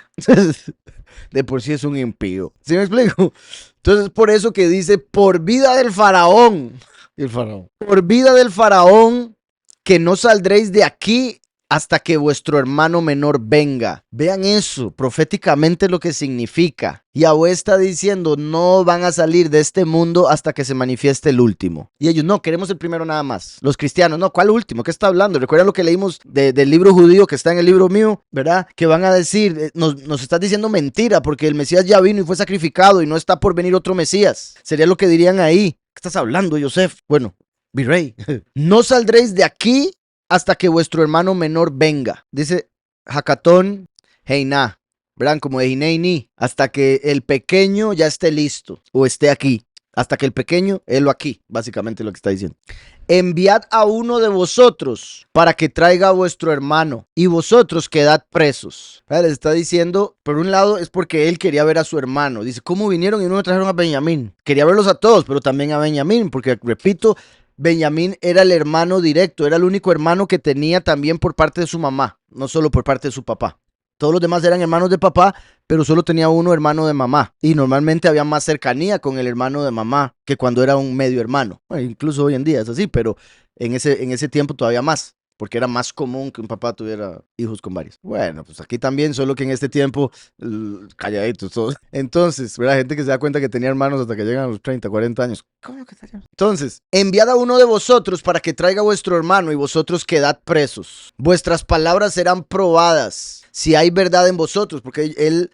A: De por sí es un impío. ¿Sí me explico? Entonces por eso que dice, por vida del faraón. El faraón. Por vida del faraón, que no saldréis de aquí hasta que vuestro hermano menor venga. Vean eso, proféticamente lo que significa. Yahweh está diciendo, no van a salir de este mundo hasta que se manifieste el último. Y ellos, no, queremos el primero nada más. Los cristianos, no, ¿cuál último? ¿Qué está hablando? Recuerda lo que leímos del libro judío que está en el libro mío, ¿verdad? Que van a decir, nos estás diciendo mentira porque el Mesías ya vino y fue sacrificado y no está por venir otro Mesías. Sería lo que dirían ahí. ¿Qué estás hablando, Yosef? Bueno, virrey, no saldréis de aquí hasta que vuestro hermano menor venga. Dice Hacatón Heiná, ¿verdad? Como de Hineini, hasta que el pequeño ya esté listo o esté aquí. Hasta que el pequeño, él aquí, básicamente lo que está diciendo. Enviad a uno de vosotros para que traiga a vuestro hermano y vosotros quedad presos. Les está diciendo, por un lado es porque él quería ver a su hermano. Dice, ¿cómo vinieron y no me trajeron a Benjamín? Quería verlos a todos, pero también a Benjamín, porque repito, Benjamín era el hermano directo, era el único hermano que tenía también por parte de su mamá, no solo por parte de su papá. Todos los demás eran hermanos de papá, pero solo tenía uno hermano de mamá. Y normalmente había más cercanía con el hermano de mamá que cuando era un medio hermano. Bueno, incluso hoy en día es así, pero en ese tiempo todavía más, porque era más común que un papá tuviera hijos con varios. Bueno, pues aquí también, solo que en este tiempo, calladitos todos. Entonces, ¿verdad? Gente que se da cuenta que tenía hermanos hasta que llegan a los 30, 40 años. ¿Cómo que estaría? Entonces, enviad a uno de vosotros para que traiga a vuestro hermano y vosotros quedad presos. Vuestras palabras serán probadas si hay verdad en vosotros, porque él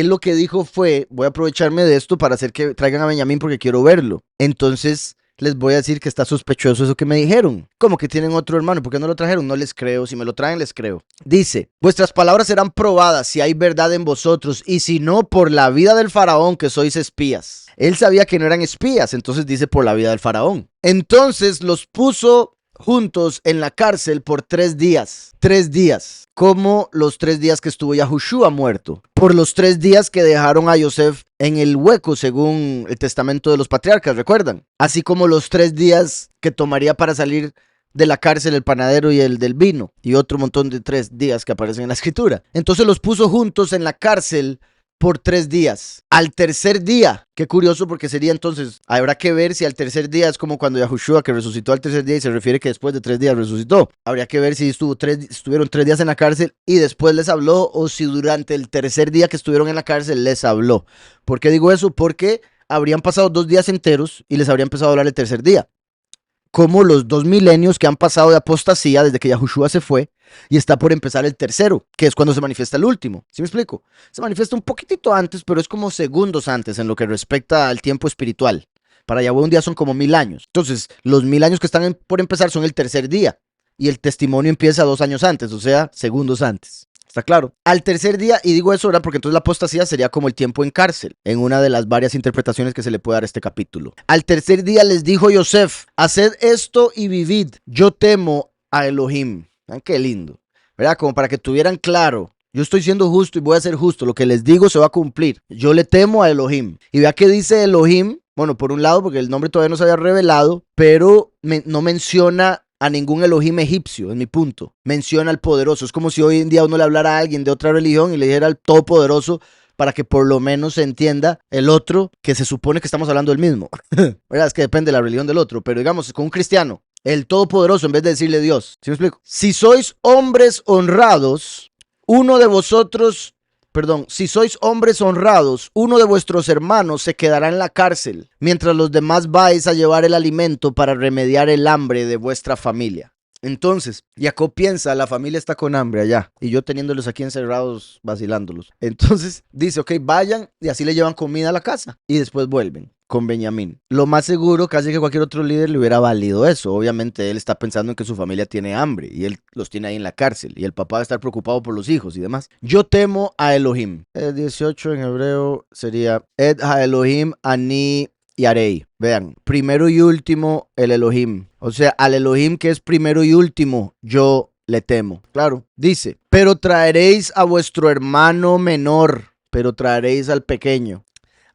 A: lo que dijo fue, voy a aprovecharme de esto para hacer que traigan a Benjamín porque quiero verlo. Entonces les voy a decir que está sospechoso eso que me dijeron. ¿Cómo que tienen otro hermano? ¿Por qué no lo trajeron? No les creo. Si me lo traen, les creo. Dice, vuestras palabras serán probadas si hay verdad en vosotros, y si no, por la vida del faraón que sois espías. Él sabía que no eran espías, entonces dice por la vida del faraón. Entonces los puso juntos en la cárcel por 3 días. 3 días. Como los 3 días que estuvo Yahushua muerto. Por los 3 días que dejaron a Yosef en el hueco, según el testamento de los patriarcas, ¿recuerdan? Así como los 3 días que tomaría para salir de la cárcel el panadero y el del vino. Y otro montón de 3 días que aparecen en la escritura. Entonces los puso juntos en la cárcel por 3 días. Al tercer día, qué curioso porque sería entonces, habrá que ver si al tercer día es como cuando Yahushua que resucitó al tercer día y se refiere que después de 3 días resucitó. Habría que ver si estuvieron 3 días en la cárcel y después les habló, o si durante el tercer día que estuvieron en la cárcel les habló. ¿Por qué digo eso? Porque habrían pasado 2 días enteros y les habría empezado a hablar el tercer día. Como los 2 milenios que han pasado de apostasía desde que Yahushua se fue y está por empezar el tercero, que es cuando se manifiesta el último. ¿Sí me explico? Se manifiesta un poquitito antes, pero es como segundos antes en lo que respecta al tiempo espiritual. Para Yahweh un día son como 1000 años. Entonces, los 1000 años que están por empezar son el tercer día y el testimonio empieza 2 años antes, o sea, segundos antes. ¿Está claro? Al tercer día, y digo eso ahora porque entonces la apostasía sería como el tiempo en cárcel, en una de las varias interpretaciones que se le puede dar a este capítulo. Al tercer día les dijo Yosef, haced esto y vivid, yo temo a Elohim. ¿Vean qué lindo? ¿Verdad? Como para que tuvieran claro, yo estoy siendo justo y voy a ser justo, lo que les digo se va a cumplir. Yo le temo a Elohim. Y vea que dice Elohim, bueno, por un lado, porque el nombre todavía no se había revelado, pero no menciona a ningún Elohim egipcio, es mi punto. Menciona al poderoso. Es como si hoy en día uno le hablara a alguien de otra religión y le dijera al todopoderoso para que por lo menos se entienda el otro, que se supone que estamos hablando del mismo. ¿Verdad? Es que depende de la religión del otro. Pero digamos, con un cristiano, el todopoderoso en vez de decirle Dios. ¿Sí me explico? Si sois hombres honrados, si sois hombres honrados, uno de vuestros hermanos se quedará en la cárcel, mientras los demás vais a llevar el alimento para remediar el hambre de vuestra familia. Entonces, Jacob piensa, la familia está con hambre allá, y yo teniéndolos aquí encerrados, vacilándolos. Entonces dice, ok, vayan, y así le llevan comida a la casa, y después vuelven con Benjamín. Lo más seguro, casi que cualquier otro líder le hubiera valido eso. Obviamente él está pensando en que su familia tiene hambre y él los tiene ahí en la cárcel y el papá va a estar preocupado por los hijos y demás. Yo temo a Elohim. El 18 en hebreo sería Ed ha Elohim ani yarei. Vean, primero y último el Elohim. O sea, al Elohim que es primero y último, yo le temo. Claro, dice, pero traeréis a vuestro hermano menor, pero traeréis al pequeño.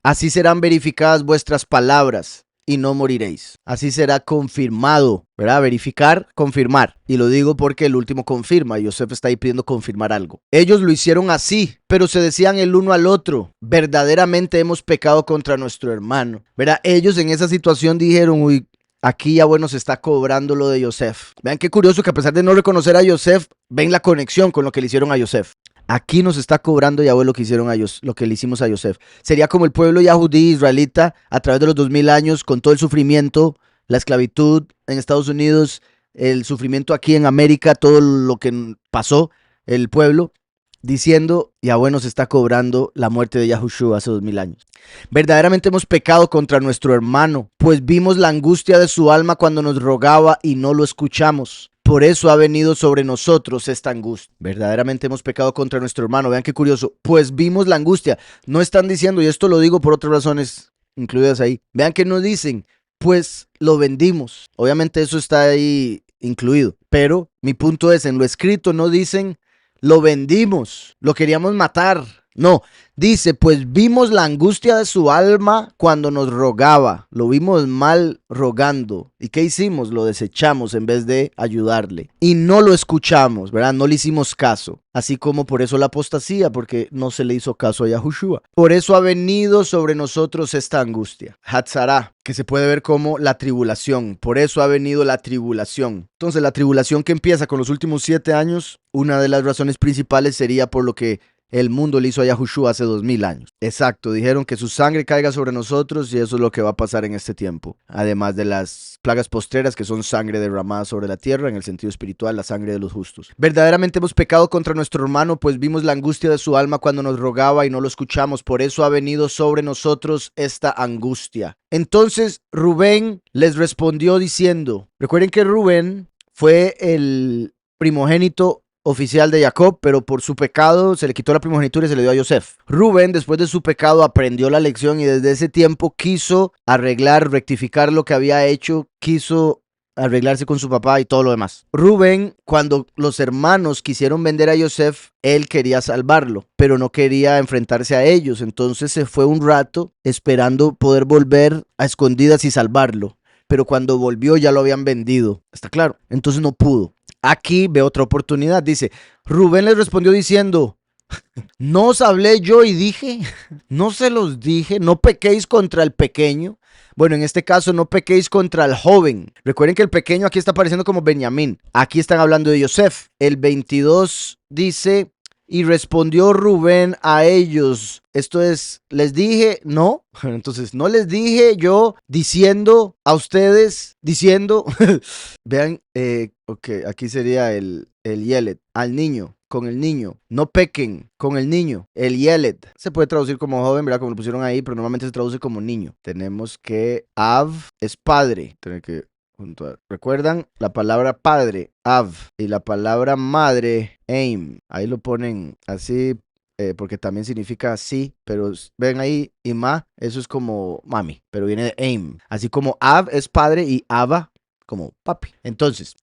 A: Así serán verificadas vuestras palabras y no moriréis. Así será confirmado, ¿verdad? Verificar, confirmar. Y lo digo porque el último confirma. Yosef está ahí pidiendo confirmar algo. Ellos lo hicieron así, pero se decían el uno al otro, verdaderamente hemos pecado contra nuestro hermano. ¿Verdad? Ellos en esa situación dijeron, uy, aquí ya bueno se está cobrando lo de Yosef. Vean qué curioso que a pesar de no reconocer a Yosef, ven la conexión con lo que le hicieron a Yosef. Aquí nos está cobrando Yahweh lo que hicieron a lo que le hicimos a Yosef. Sería como el pueblo yahudí israelita a través de los 2000 años con todo el sufrimiento, la esclavitud en Estados Unidos, el sufrimiento aquí en América, todo lo que pasó el pueblo, diciendo Yahweh nos está cobrando la muerte de Yahushua hace 2000 años. Verdaderamente hemos pecado contra nuestro hermano, pues vimos la angustia de su alma cuando nos rogaba y no lo escuchamos. Por eso ha venido sobre nosotros esta angustia. Verdaderamente hemos pecado contra nuestro hermano. Vean qué curioso. Pues vimos la angustia. No están diciendo, y esto lo digo por otras razones incluidas ahí. Vean que no dicen, pues lo vendimos. Obviamente eso está ahí incluido. Pero mi punto es, en lo escrito no dicen, lo vendimos, lo queríamos matar. No, dice, pues vimos la angustia de su alma cuando nos rogaba. Lo vimos mal rogando. ¿Y qué hicimos? Lo desechamos en vez de ayudarle. Y no lo escuchamos, ¿verdad? No le hicimos caso. Así como por eso la apostasía, porque no se le hizo caso a Yahushua. Por eso ha venido sobre nosotros esta angustia. Hatzará, que se puede ver como la tribulación. Por eso ha venido la tribulación. Entonces la tribulación que empieza con los últimos 7 años, una de las razones principales sería por lo que el mundo le hizo a Yahushua hace 2000 años. Exacto, dijeron que su sangre caiga sobre nosotros y eso es lo que va a pasar en este tiempo. Además de las plagas postreras que son sangre derramada sobre la tierra, en el sentido espiritual, la sangre de los justos. Verdaderamente hemos pecado contra nuestro hermano, pues vimos la angustia de su alma cuando nos rogaba y no lo escuchamos. Por eso ha venido sobre nosotros esta angustia. Entonces Rubén les respondió diciendo, recuerden que Rubén fue el primogénito oficial de Jacob, pero por su pecado se le quitó la primogenitura y se le dio a Yosef. Rubén, después de su pecado, aprendió la lección y desde ese tiempo quiso arreglar, rectificar lo que había hecho, quiso arreglarse con su papá y todo lo demás. Rubén, cuando los hermanos quisieron vender a Yosef, él quería salvarlo, pero no quería enfrentarse a ellos, entonces se fue un rato esperando poder volver a escondidas y salvarlo. Pero cuando volvió ya lo habían vendido, ¿está claro? Entonces no pudo. Aquí ve otra oportunidad, dice, Rubén les respondió diciendo, ¿no os hablé yo y dije? ¿No se los dije? ¿No pequéis contra el pequeño? Bueno, en este caso no pequéis contra el joven. Recuerden que el pequeño aquí está apareciendo como Benjamín. Aquí están hablando de Yosef. El 22 dice, y respondió Rubén a ellos. Esto es, les dije, no. Entonces, no les dije yo diciendo a ustedes, diciendo, vean, ok, aquí sería el Yelet, al niño. Con el niño, no pequen con el niño, el Yelet. Se puede traducir como joven, ¿verdad? Como lo pusieron ahí, pero normalmente se traduce como niño. Tenemos que Av es padre. Tienen que juntar. ¿Recuerdan? La palabra padre, Av, y la palabra madre, Aim. Ahí lo ponen así porque también significa sí, pero ven ahí, Ima, eso es como mami, pero viene de Aim. Así como Av es padre y Ava como papi. Entonces,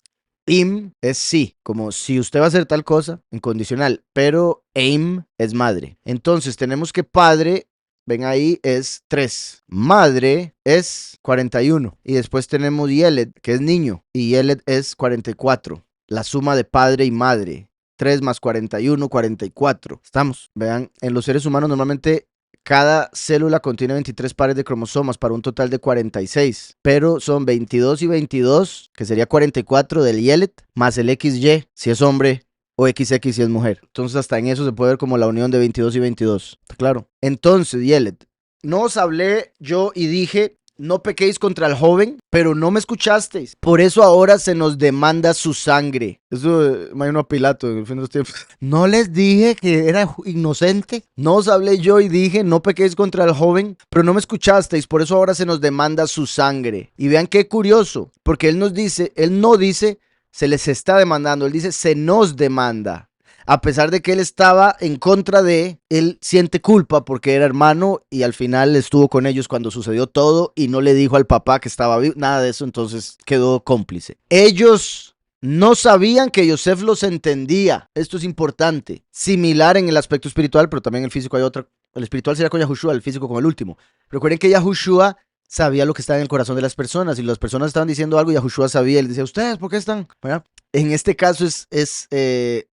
A: Im es sí, como si usted va a hacer tal cosa, incondicional, pero aim es madre. Entonces tenemos que padre, ven ahí, es 3. Madre es 41. Y después tenemos Yeled, que es niño, y Yeled es 44. La suma de padre y madre. 3 más 41, 44. ¿Estamos? Vean, en los seres humanos normalmente cada célula contiene 23 pares de cromosomas para un total de 46, pero son 22 y 22, que sería 44 del Yelet, más el XY si es hombre o XX si es mujer. Entonces hasta en eso se puede ver como la unión de 22 y 22. ¿Está claro? Entonces, Yelet, no os hablé yo y dije, no pequéis contra el joven, pero no me escuchasteis. Por eso ahora se nos demanda su sangre. Eso imagino a Pilato en el fin de los tiempos. No les dije que era inocente. No os hablé yo y dije, no pequéis contra el joven, pero no me escuchasteis. Por eso ahora se nos demanda su sangre. Y vean qué curioso, porque él nos dice, él no dice, se les está demandando. Él dice, se nos demanda. A pesar de que él estaba en contra de, él siente culpa porque era hermano y al final estuvo con ellos cuando sucedió todo y no le dijo al papá que estaba vivo, nada de eso, entonces quedó cómplice. Ellos No sabían que Yosef los entendía. Esto es importante. Similar en el aspecto espiritual, pero también en el físico hay otra. El espiritual sería con Yahushua, el físico con el último. Recuerden que Yahushua sabía lo que estaba en el corazón de las personas y las personas estaban diciendo algo y Yahushua sabía. Él decía, ¿ustedes por qué están? ¿Verdad? En este caso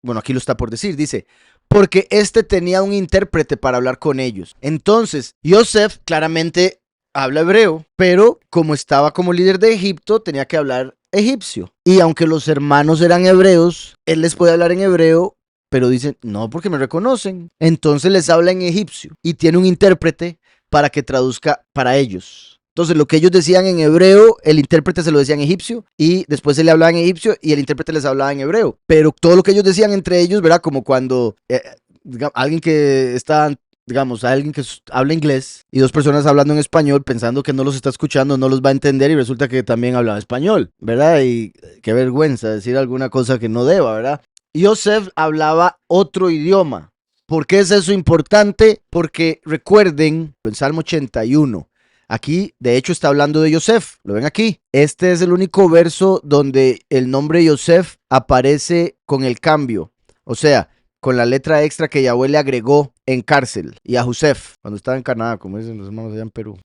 A: bueno, aquí lo está por decir. Dice, porque este tenía un intérprete para hablar con ellos. Entonces, Yosef claramente habla hebreo, pero como estaba como líder de Egipto, tenía que hablar egipcio. Y aunque los hermanos eran hebreos, él les puede hablar en hebreo, pero dicen, no, porque me reconocen. Entonces les habla en egipcio y tiene un intérprete para que traduzca para ellos. Entonces lo que ellos decían en hebreo, el intérprete se lo decía en egipcio y después se le hablaba en egipcio y el intérprete les hablaba en hebreo. Pero todo lo que ellos decían entre ellos, ¿verdad? Como cuando alguien que está, digamos, alguien que habla inglés y dos personas hablando en español pensando que no los está escuchando, no los va a entender y resulta que también hablaba español, ¿verdad? Y qué vergüenza decir alguna cosa que no deba, ¿verdad? Yosef hablaba otro idioma. ¿Por qué es eso importante? Porque recuerden, en Salmo 81, aquí de hecho está hablando de Yosef, ¿lo ven aquí? Este es el único verso donde el nombre Yosef aparece con el cambio, o sea, con la letra extra que Yahweh le agregó en cárcel, Yahusef, cuando estaba en Canadá, como dicen los hermanos allá en Perú.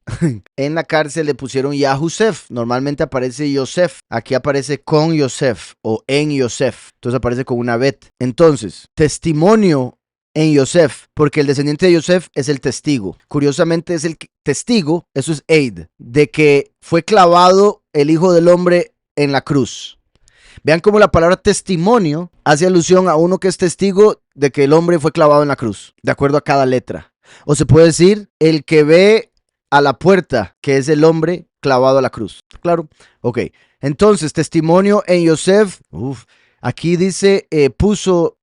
A: En la cárcel le pusieron Yahusef, normalmente aparece Yosef, aquí aparece con Yosef o en Yosef, entonces aparece con una bet. Entonces, testimonio en Yosef, porque el descendiente de Yosef es el testigo. Curiosamente es el testigo, eso es Eid, de que fue clavado el Hijo del Hombre en la cruz. Vean cómo la palabra testimonio hace alusión a uno que es testigo de que el hombre fue clavado en la cruz, de acuerdo a cada letra. O se puede decir, el que ve a la puerta, que es el hombre clavado a la cruz. Claro, ok. Entonces, testimonio en Yosef. Aquí dice, esto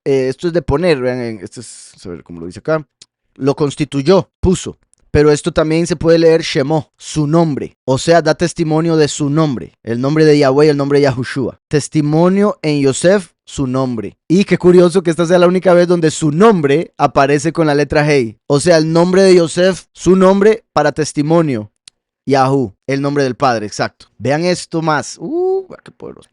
A: es de poner, vean, esto es, a ver cómo lo dice acá, lo constituyó, puso. Pero esto también se puede leer Shemó, su nombre. O sea, da testimonio de su nombre. El nombre de Yahweh y el nombre de Yahushua. Testimonio en Yosef, su nombre. Y qué curioso que esta sea la única vez donde su nombre aparece con la letra Hey. O sea, el nombre de Yosef, su nombre para testimonio. Yahu, el nombre del Padre, exacto. Vean esto más. Qué poderoso.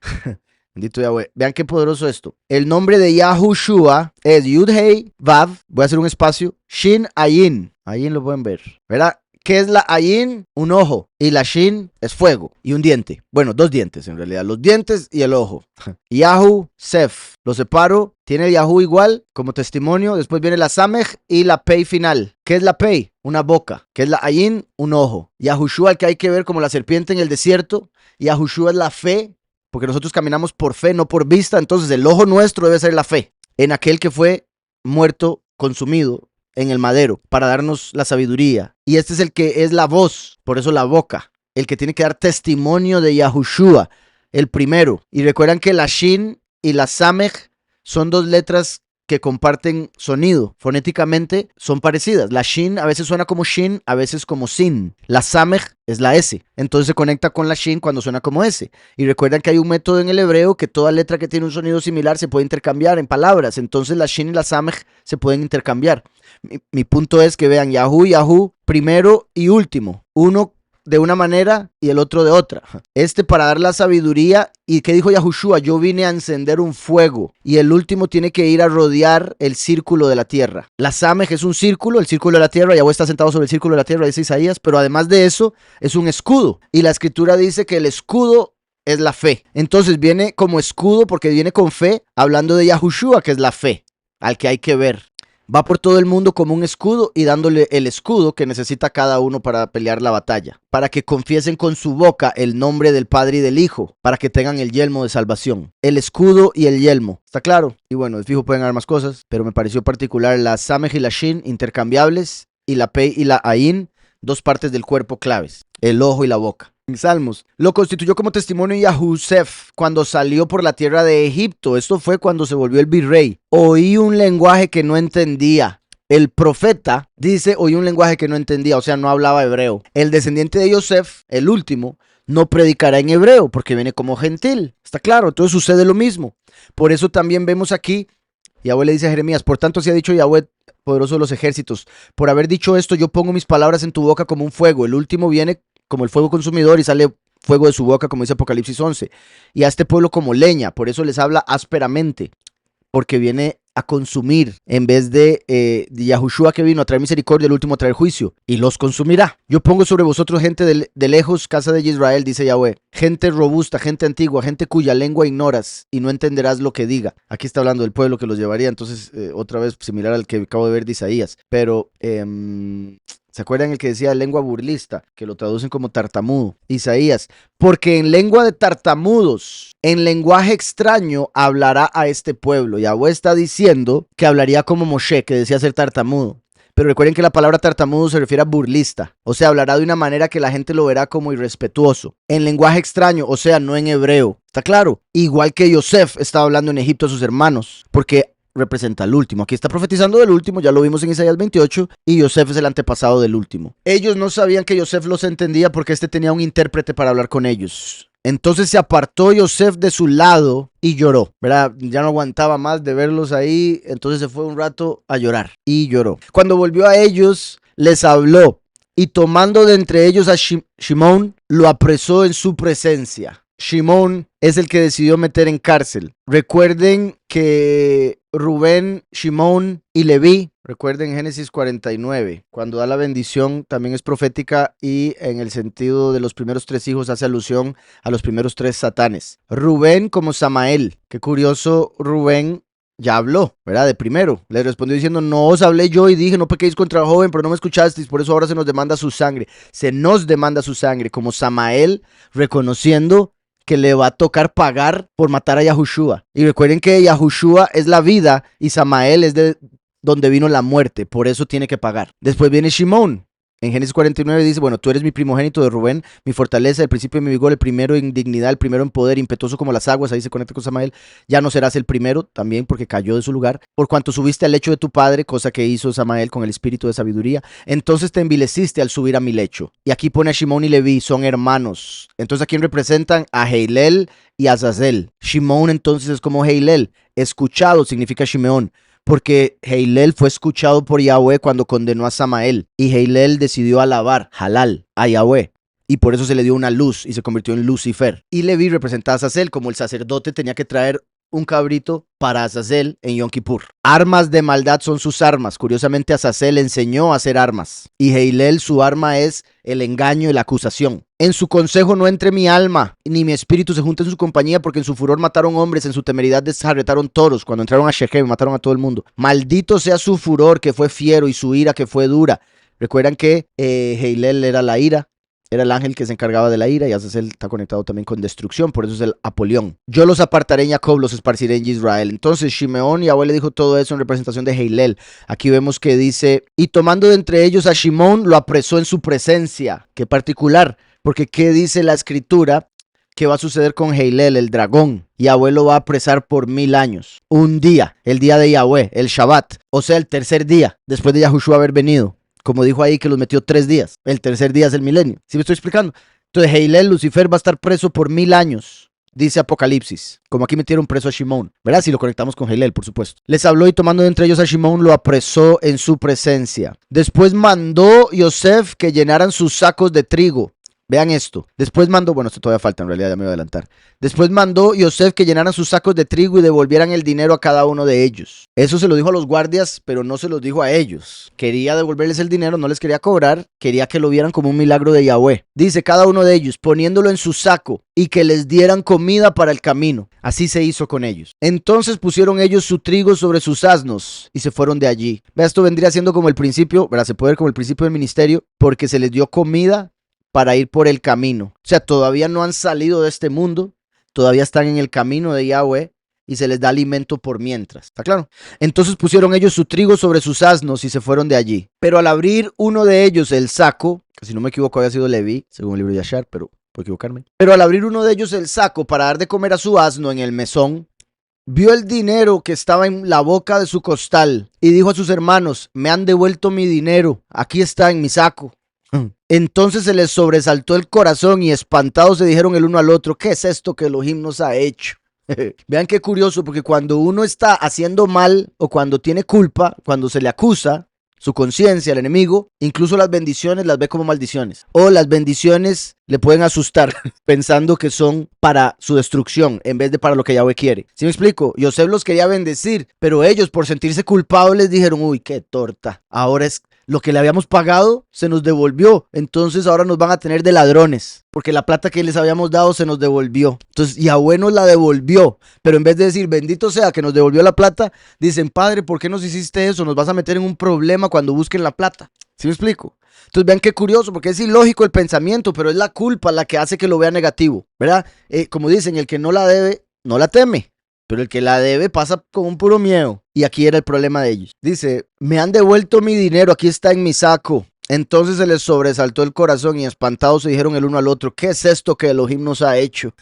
A: Bendito Yahweh. Vean qué poderoso esto. El nombre de Yahushua es Yud-Hei Vav. Voy a hacer un espacio. Shin Ayin. Ayin lo pueden ver. ¿Verdad? ¿Qué es la Ayin? Un ojo. Y la Shin es fuego. Y un diente. Bueno, dos dientes en realidad. Los dientes y el ojo. Yahu Sef. Lo separo. Tiene el Yahu igual como testimonio. Después viene la Samech y la Pei final. ¿Qué es la Pei? Una boca. ¿Qué es la Ayin? Un ojo. Yahushua, el que hay que ver como la serpiente en el desierto. Yahushua es la fe. Porque nosotros caminamos por fe, no por vista. Entonces el ojo nuestro debe ser la fe en aquel que fue muerto, consumido en el madero para darnos la sabiduría. Y este es el que es la voz, por eso la boca, el que tiene que dar testimonio de Yahushua, el primero. Y recuerdan que la Shin y la Samech son dos letras que comparten sonido. Fonéticamente son parecidas. La Shin a veces suena como Shin, a veces como Sin. La Samech es la S. Entonces se conecta con la Shin cuando suena como S. Y recuerdan que hay un método en el hebreo que toda letra que tiene un sonido similar se puede intercambiar en palabras. Entonces la Shin y la Samech se pueden intercambiar. Mi punto es que vean Yahu, primero y último. Uno de una manera y el otro de otra. Este para dar la sabiduría. ¿Y qué dijo Yahushua? Yo vine a encender un fuego. Y el último tiene que ir a rodear el círculo de la tierra. La Samej es un círculo, el círculo de la tierra. Yahweh está sentado sobre el círculo de la tierra, dice Isaías. Pero además de eso, es un escudo. Y la escritura dice que el escudo es la fe. Entonces viene como escudo porque viene con fe, hablando de Yahushua, que es la fe, al que hay que ver. Va por todo el mundo como un escudo y dándole el escudo que necesita cada uno para pelear la batalla. Para que confiesen con su boca el nombre del Padre y del Hijo. Para que tengan el yelmo de salvación. El escudo y el yelmo. ¿Está claro? Y bueno, de fijo pueden haber más cosas. Pero me pareció particular la Samej y la Shin intercambiables. Y la Pei y la Ain, dos partes del cuerpo claves. El ojo y la boca. En Salmos, lo constituyó como testimonio Yahusef cuando salió por la tierra de Egipto. Esto fue cuando se volvió el virrey. Oí un lenguaje que no entendía. El profeta dice, oí un lenguaje que no entendía, o sea, no hablaba hebreo. El descendiente de Yosef, el último, no predicará en hebreo porque viene como gentil. ¿Está claro? Entonces sucede lo mismo. Por eso también vemos aquí, Yahweh le dice a Jeremías, por tanto se ha dicho Yahweh, poderoso de los ejércitos, por haber dicho esto, yo pongo mis palabras en tu boca como un fuego. El último viene como el fuego consumidor y sale fuego de su boca, como dice Apocalipsis 11. Y a este pueblo como leña, por eso les habla ásperamente, porque viene a consumir, en vez de Yahushua que vino a traer misericordia, el último a traer juicio, y los consumirá. Yo pongo sobre vosotros gente de lejos, casa de Israel, dice Yahweh, gente robusta, gente antigua, gente cuya lengua ignoras, y no entenderás lo que diga. Aquí está hablando del pueblo que los llevaría, entonces otra vez similar al que acabo de ver de Isaías, pero ¿se acuerdan el que decía lengua burlista? Que lo traducen como tartamudo. Isaías, porque en lengua de tartamudos, en lenguaje extraño, hablará a este pueblo. Yahweh está diciendo que hablaría como Moshe, que decía ser tartamudo. Pero recuerden que la palabra tartamudo se refiere a burlista. O sea, hablará de una manera que la gente lo verá como irrespetuoso. En lenguaje extraño, o sea, no en hebreo. ¿Está claro? Igual que Yosef estaba hablando en Egipto a sus hermanos. Porque representa al último. Aquí está profetizando del último, ya lo vimos en Isaías 28, y Yosef es el antepasado del último. Ellos no sabían que Yosef los entendía porque este tenía un intérprete para hablar con ellos. Entonces se apartó Yosef de su lado y lloró, ¿verdad? Ya no aguantaba más de verlos ahí, entonces se fue un rato a llorar y lloró. Cuando volvió a ellos, les habló y tomando de entre ellos a Shimón, lo apresó en su presencia. Shimón es el que decidió meter en cárcel. Recuerden que Rubén, Shimón y Leví, recuerden Génesis 49, cuando da la bendición también es profética y en el sentido de los primeros 3 hijos hace alusión a los primeros 3 satanes. Rubén como Samael, qué curioso, Rubén ya habló, ¿verdad? De primero, le respondió diciendo, no os hablé yo y dije, no pequéis contra el joven, pero no me escuchasteis, por eso ahora se nos demanda su sangre. Se nos demanda su sangre, como Samael reconociendo que le va a tocar pagar por matar a Yahushua. Y recuerden que Yahushua es la vida y Samael es de donde vino la muerte, por eso tiene que pagar. Después viene Shimón. En Génesis 49 dice, bueno, tú eres mi primogénito de Rubén, mi fortaleza, el principio de mi vigor, el primero en dignidad, el primero en poder, impetuoso como las aguas, ahí se conecta con Samael, ya no serás el primero, también porque cayó de su lugar, por cuanto subiste al lecho de tu padre, cosa que hizo Samael con el espíritu de sabiduría, entonces te envileciste al subir a mi lecho. Y aquí pone a Shimón y Leví, son hermanos. Entonces, ¿a quién representan? A Heilel y a Azazel. Shimón entonces es como Heilel, escuchado significa Shimeón. Porque Heilel fue escuchado por Yahweh cuando condenó a Samael. Y Heilel decidió alabar, halal, a Yahweh. Y por eso se le dio una luz y se convirtió en Lucifer. Y Leví representaba a Azazel, como el sacerdote tenía que traer un cabrito para Azazel en Yom Kippur. Armas de maldad son sus armas. Curiosamente, Azazel enseñó a hacer armas. Y Heilel, su arma es el engaño y la acusación. En su consejo no entre mi alma, ni mi espíritu se junte en su compañía, porque en su furor mataron hombres, en su temeridad desjarretaron toros. Cuando entraron a Shechem, mataron a todo el mundo. Maldito sea su furor, que fue fiero, y su ira, que fue dura. Recuerdan que Heilel era la ira. Era el ángel que se encargaba de la ira y Azazel está conectado también con destrucción, por eso es el Apolión. Yo los apartaré en Jacob, los esparciré en Israel. Entonces Shimeón y Yahweh le dijo todo eso en representación de Heilel. Aquí vemos que dice, y tomando de entre ellos a Shimón, lo apresó en su presencia. Qué particular, porque ¿qué dice la escritura? ¿Qué va a suceder con Heilel, el dragón? Yahweh lo va a apresar por 1000 años. Un día, el día de Yahweh, el Shabbat, o sea, el tercer día, después de Yahushua haber venido. Como dijo ahí que los metió 3 días. El tercer día es el milenio. ¿Sí me estoy explicando? Entonces Heilel, Lucifer, va a estar preso por 1000 años. Dice Apocalipsis. Como aquí metieron preso a Shimón. ¿Verdad? Si lo conectamos con Heilel, por supuesto. Les habló y tomando de entre ellos a Shimón, lo apresó en su presencia. Después mandó Yosef que llenaran sus sacos de trigo. Vean esto. Después mandó, bueno, esto todavía falta, en realidad ya me voy a adelantar. Después mandó Yosef que llenaran sus sacos de trigo y devolvieran el dinero a cada uno de ellos. Eso se lo dijo a los guardias, pero no se los dijo a ellos. Quería devolverles el dinero, no les quería cobrar, quería que lo vieran como un milagro de Yahweh. Dice cada uno de ellos, poniéndolo en su saco y que les dieran comida para el camino. Así se hizo con ellos. Entonces pusieron ellos su trigo sobre sus asnos y se fueron de allí. Vea, esto vendría siendo como el principio, ¿verdad? Se puede ver como el principio del ministerio, porque se les dio comida para ir por el camino. O sea, todavía no han salido de este mundo, todavía están en el camino de Yahweh y se les da alimento por mientras. ¿Está claro? Entonces pusieron ellos su trigo sobre sus asnos y se fueron de allí. Pero al abrir uno de ellos el saco, que si no me equivoco había sido Leví, según el libro de Yashar, pero puedo equivocarme. Pero al abrir uno de ellos el saco para dar de comer a su asno en el mesón, vio el dinero que estaba en la boca de su costal y dijo a sus hermanos, me han devuelto mi dinero, aquí está en mi saco. Entonces se les sobresaltó el corazón y espantados se dijeron el uno al otro, ¿qué es esto que Elohim nos ha hecho? Vean qué curioso, porque cuando uno está haciendo mal o cuando tiene culpa, cuando se le acusa, su conciencia, el enemigo, incluso las bendiciones las ve como maldiciones. O las bendiciones le pueden asustar pensando que son para su destrucción en vez de para lo que Yahweh quiere. ¿Sí me explico? Yosef los quería bendecir, pero ellos por sentirse culpables dijeron, uy, qué torta. Ahora es lo que le habíamos pagado, se nos devolvió. Entonces ahora nos van a tener de ladrones, porque la plata que les habíamos dado se nos devolvió. Entonces Yahweh nos la devolvió, pero en vez de decir, bendito sea que nos devolvió la plata, dicen, Padre, ¿por qué nos hiciste eso? Nos vas a meter en un problema cuando busquen la plata. ¿Sí me explico? Entonces vean qué curioso, porque es ilógico el pensamiento, pero es la culpa la que hace que lo vea negativo, ¿verdad? Como dicen, el que no la debe, no la teme. Pero el que la debe pasa con un puro miedo. Y aquí era el problema de ellos. Dice, me han devuelto mi dinero, aquí está en mi saco. Entonces se les sobresaltó el corazón y espantados se dijeron el uno al otro, ¿qué es esto que Elohim nos ha hecho?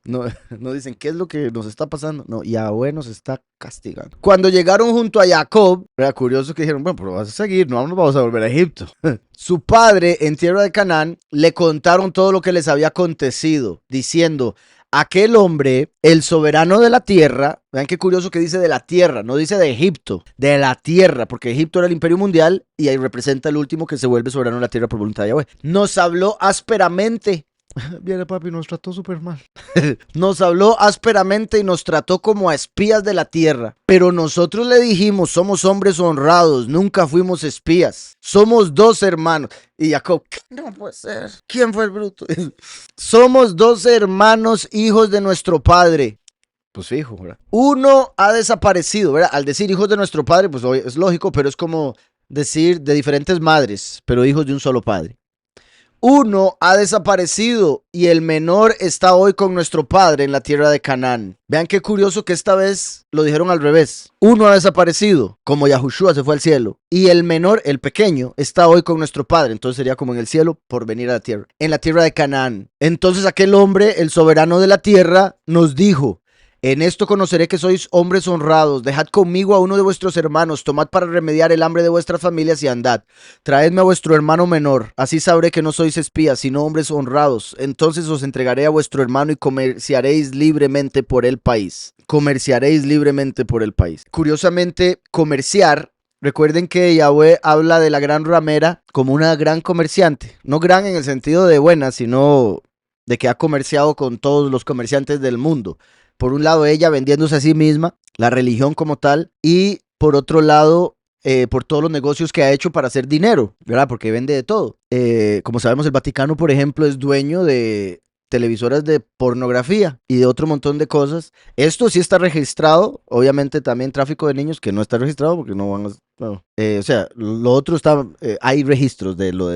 A: no dicen, ¿qué es lo que nos está pasando? No, Yahweh nos está castigando. Cuando llegaron junto a Jacob, era curioso que dijeron, bueno, pero vas a seguir, no nos vamos a volver a Egipto. Su padre en tierra de Canaán le contaron todo lo que les había acontecido, diciendo, aquel hombre, el soberano de la tierra, vean qué curioso que dice de la tierra, no dice de Egipto, de la tierra, porque Egipto era el imperio mundial y ahí representa el último que se vuelve soberano de la tierra por voluntad de Yahweh. Nos habló ásperamente. Viene papi, nos trató súper mal. Nos habló ásperamente y nos trató como a espías de la tierra. Pero nosotros le dijimos, somos hombres honrados, nunca fuimos espías. Somos dos hermanos. Y Jacob, no puede ser. ¿Quién fue el bruto? Somos dos hermanos, hijos de nuestro padre. Pues fijo, ¿verdad? Uno ha desaparecido, ¿verdad? Al decir hijos de nuestro padre, pues es lógico, pero es como decir de diferentes madres, pero hijos de un solo padre. Uno ha desaparecido y el menor está hoy con nuestro padre en la tierra de Canaán. Vean qué curioso que esta vez lo dijeron al revés. Uno ha desaparecido, como Yahushua se fue al cielo. Y el menor, el pequeño, está hoy con nuestro padre. Entonces sería como en el cielo por venir a la tierra. En la tierra de Canaán. Entonces aquel hombre, el soberano de la tierra, nos dijo, en esto conoceré que sois hombres honrados. Dejad conmigo a uno de vuestros hermanos. Tomad para remediar el hambre de vuestras familias y andad. Traedme a vuestro hermano menor. Así sabré que no sois espías, sino hombres honrados. Entonces os entregaré a vuestro hermano y comerciaréis libremente por el país. Comerciaréis libremente por el país. Curiosamente, comerciar. Recuerden que Yahweh habla de la gran ramera como una gran comerciante. No gran en el sentido de buena, sino de que ha comerciado con todos los comerciantes del mundo. Por un lado, ella vendiéndose a sí misma, la religión como tal, y por otro lado, por todos los negocios que ha hecho para hacer dinero, ¿verdad? Porque vende de todo. Como sabemos, el Vaticano, por ejemplo, es dueño de televisoras de pornografía y de otro montón de cosas. Esto sí está registrado, obviamente también tráfico de niños que no está registrado porque no van a... No. O sea, lo otro está, hay registros de lo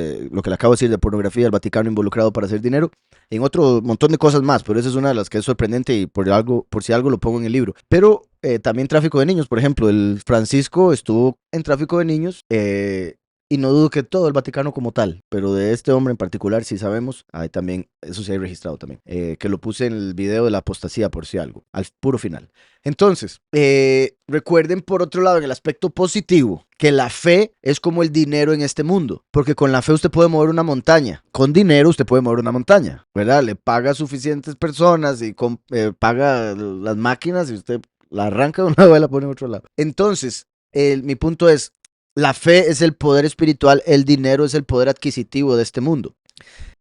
A: que le acabo de decir de pornografía, el Vaticano involucrado para hacer dinero, en otro montón de cosas más, pero esa es una de las que es sorprendente y por si algo lo pongo en el libro. Pero también tráfico de niños, por ejemplo, el Francisco estuvo en tráfico de niños, y no dudo que todo el Vaticano como tal, pero de este hombre en particular sí sabemos, hay también, eso sí hay registrado también, que lo puse en el video de la apostasía por si algo, al puro final. Entonces, recuerden por otro lado en el aspecto positivo, que la fe es como el dinero en este mundo, porque con la fe usted puede mover una montaña, con dinero usted puede mover una montaña, ¿verdad? Le paga a suficientes personas y paga las máquinas y usted la arranca de un lado y la pone en otro lado. Entonces, mi punto es, la fe es el poder espiritual, el dinero es el poder adquisitivo de este mundo.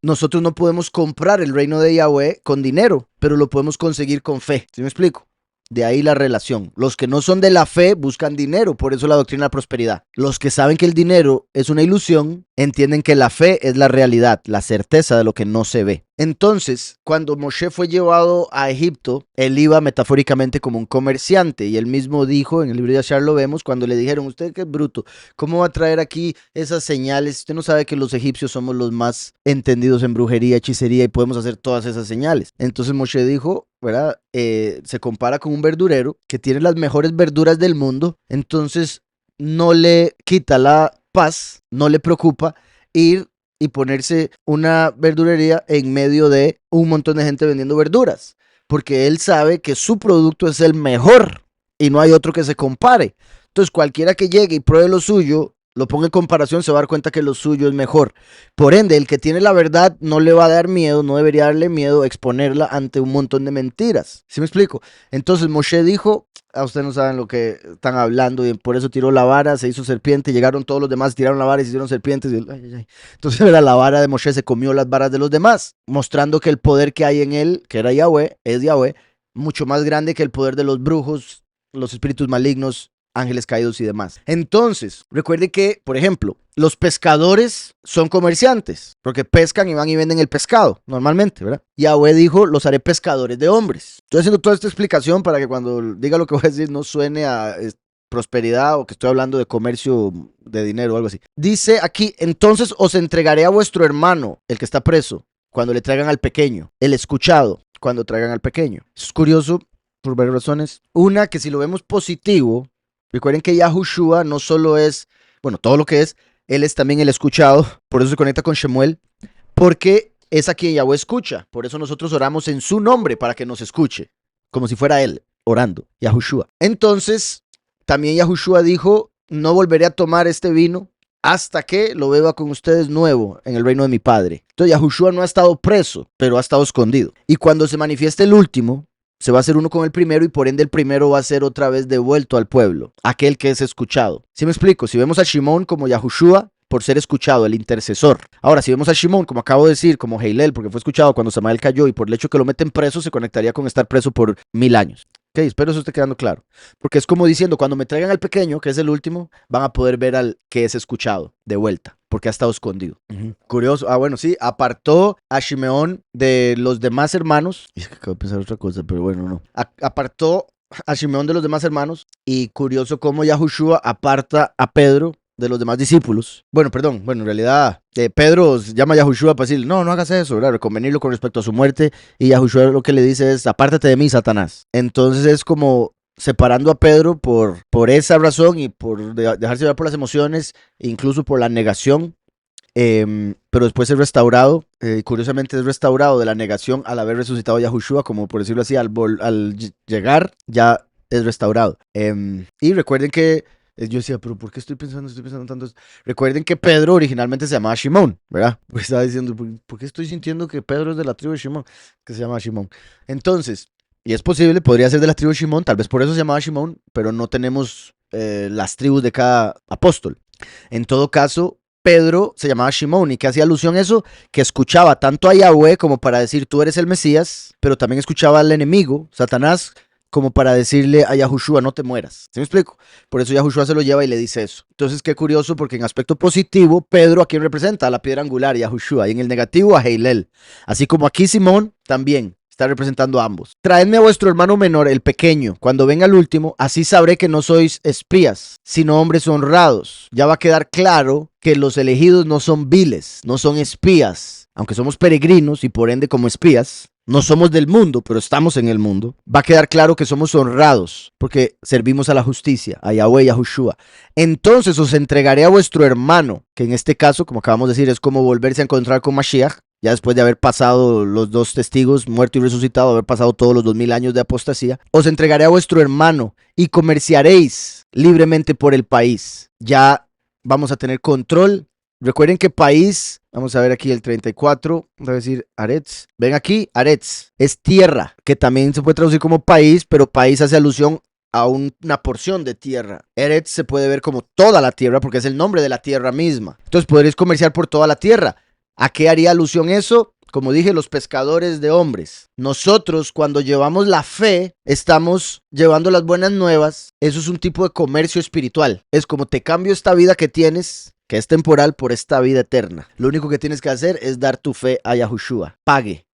A: Nosotros no podemos comprar el reino de Yahweh con dinero, pero lo podemos conseguir con fe. ¿Sí me explico? De ahí la relación. Los que no son de la fe buscan dinero, por eso la doctrina de la prosperidad. Los que saben que el dinero es una ilusión, entienden que la fe es la realidad, la certeza de lo que no se ve. Entonces, cuando Moshe fue llevado a Egipto, él iba metafóricamente como un comerciante, y él mismo dijo, en el libro de Ashar lo vemos, cuando le dijeron, usted qué bruto, ¿cómo va a traer aquí esas señales? Usted no sabe que los egipcios somos los más entendidos en brujería, hechicería, y podemos hacer todas esas señales. Entonces Moshe dijo, ¿verdad? Se compara con un verdurero que tiene las mejores verduras del mundo, entonces no le quita la paz, no le preocupa ir y ponerse una verdulería en medio de un montón de gente vendiendo verduras, porque él sabe que su producto es el mejor y no hay otro que se compare. Entonces cualquiera que llegue y pruebe lo suyo, lo ponga en comparación, se va a dar cuenta que lo suyo es mejor. Por ende, el que tiene la verdad no le va a dar miedo, no debería darle miedo exponerla ante un montón de mentiras. ¿Sí me explico? Entonces Moshe dijo, a ustedes no saben lo que están hablando, y por eso tiró la vara, se hizo serpiente, llegaron todos los demás, tiraron la vara y se hicieron serpientes. Entonces la vara de Moshe se comió las varas de los demás, mostrando que el poder que hay en él, que era Yahweh, es Yahweh, mucho más grande que el poder de los brujos, los espíritus malignos, ángeles caídos y demás. Entonces, recuerde que, por ejemplo, los pescadores son comerciantes, porque pescan y van y venden el pescado, normalmente, ¿verdad? Yahweh dijo, los haré pescadores de hombres. Estoy haciendo toda esta explicación para que cuando diga lo que voy a decir no suene a prosperidad o que estoy hablando de comercio de dinero o algo así. Dice aquí, entonces os entregaré a vuestro hermano, el que está preso, cuando le traigan al pequeño, el escuchado, cuando traigan al pequeño. Eso es curioso por varias razones. Una, que si lo vemos positivo, recuerden que Yahushua no solo es, bueno, todo lo que es, él es también el escuchado, por eso se conecta con Shemuel, porque es a quien Yahweh escucha. Por eso nosotros oramos en su nombre para que nos escuche, como si fuera él orando, Yahushua. Entonces, también Yahushua dijo, no volveré a tomar este vino hasta que lo beba con ustedes nuevo en el reino de mi Padre. Entonces Yahushua no ha estado preso, pero ha estado escondido. Y cuando se manifieste el último, se va a hacer uno con el primero y por ende el primero va a ser otra vez devuelto al pueblo, aquel que es escuchado. ¿Sí me explico? Si vemos a Shimón como Yahushua, por ser escuchado, el intercesor. Ahora, si vemos a Shimón, como acabo de decir, como Heilel, porque fue escuchado cuando Samael cayó y por el hecho que lo meten preso, se conectaría con estar preso por 1000 años. Ok, espero eso esté quedando claro. Porque es como diciendo, cuando me traigan al pequeño, que es el último, van a poder ver al que es escuchado de vuelta, porque ha estado escondido. Curioso. Bueno, sí, apartó a Shimeón de los demás hermanos. Es que acabo de pensar otra cosa, pero bueno, no. Apartó a Shimeón de los demás hermanos y curioso cómo Yahushua aparta a Pedro de los demás discípulos. Bueno, en realidad Pedro llama a Yahushua para decir, no hagas eso, ¿verdad? Reconvenirlo con respecto a su muerte, y Yahushua lo que le dice es, apártate de mí, Satanás. Entonces es como separando a Pedro por esa razón y por dejarse llevar por las emociones, incluso por la negación, pero después es restaurado, curiosamente es restaurado de la negación al haber resucitado a Yahushua, como por decirlo así, al llegar ya es restaurado. Y recuerden que yo decía, pero ¿por qué estoy pensando tanto esto? Recuerden que Pedro originalmente se llamaba Shimón, ¿verdad? Pues estaba diciendo, ¿por qué estoy sintiendo que Pedro es de la tribu de Shimón? Que se llama Shimón. Entonces, y es posible, podría ser de la tribu de Shimón, tal vez por eso se llamaba Shimón, pero no tenemos las tribus de cada apóstol. En todo caso, Pedro se llamaba Shimón, y que hacía alusión a eso, que escuchaba tanto a Yahweh como para decir, tú eres el Mesías, pero también escuchaba al enemigo, Satanás, como para decirle a Yahushua, no te mueras. ¿Sí me explico? Por eso Yahushua se lo lleva y le dice eso. Entonces, qué curioso, porque en aspecto positivo, Pedro, ¿a quién representa? A la piedra angular, Yahushua, y en el negativo, a Heilel. Así como aquí Simón también está representando a ambos. Traedme a vuestro hermano menor, el pequeño, cuando venga el último, así sabré que no sois espías, sino hombres honrados. Ya va a quedar claro que los elegidos no son viles, no son espías, aunque somos peregrinos y por ende como espías. No somos del mundo, pero estamos en el mundo. Va a quedar claro que somos honrados porque servimos a la justicia, a Yahweh y a Yahushua. Entonces os entregaré a vuestro hermano, que en este caso, como acabamos de decir, es como volverse a encontrar con Mashiach, ya después de haber pasado los dos testigos, muerto y resucitado, haber pasado todos los 2000 años de apostasía. Os entregaré a vuestro hermano y comerciaréis libremente por el país. Ya vamos a tener control. Recuerden que país, vamos a ver aquí el 34, vamos a decir Aretz. Ven aquí, Aretz, es tierra, que también se puede traducir como país, pero país hace alusión a una porción de tierra. Eretz se puede ver como toda la tierra, porque es el nombre de la tierra misma. Entonces podréis comerciar por toda la tierra. ¿A qué haría alusión eso? Como dije, los pescadores de hombres. Nosotros, cuando llevamos la fe, estamos llevando las buenas nuevas. Eso es un tipo de comercio espiritual. Es como te cambio esta vida que tienes, que es temporal, por esta vida eterna. Lo único que tienes que hacer es dar tu fe a Yahushua. Pague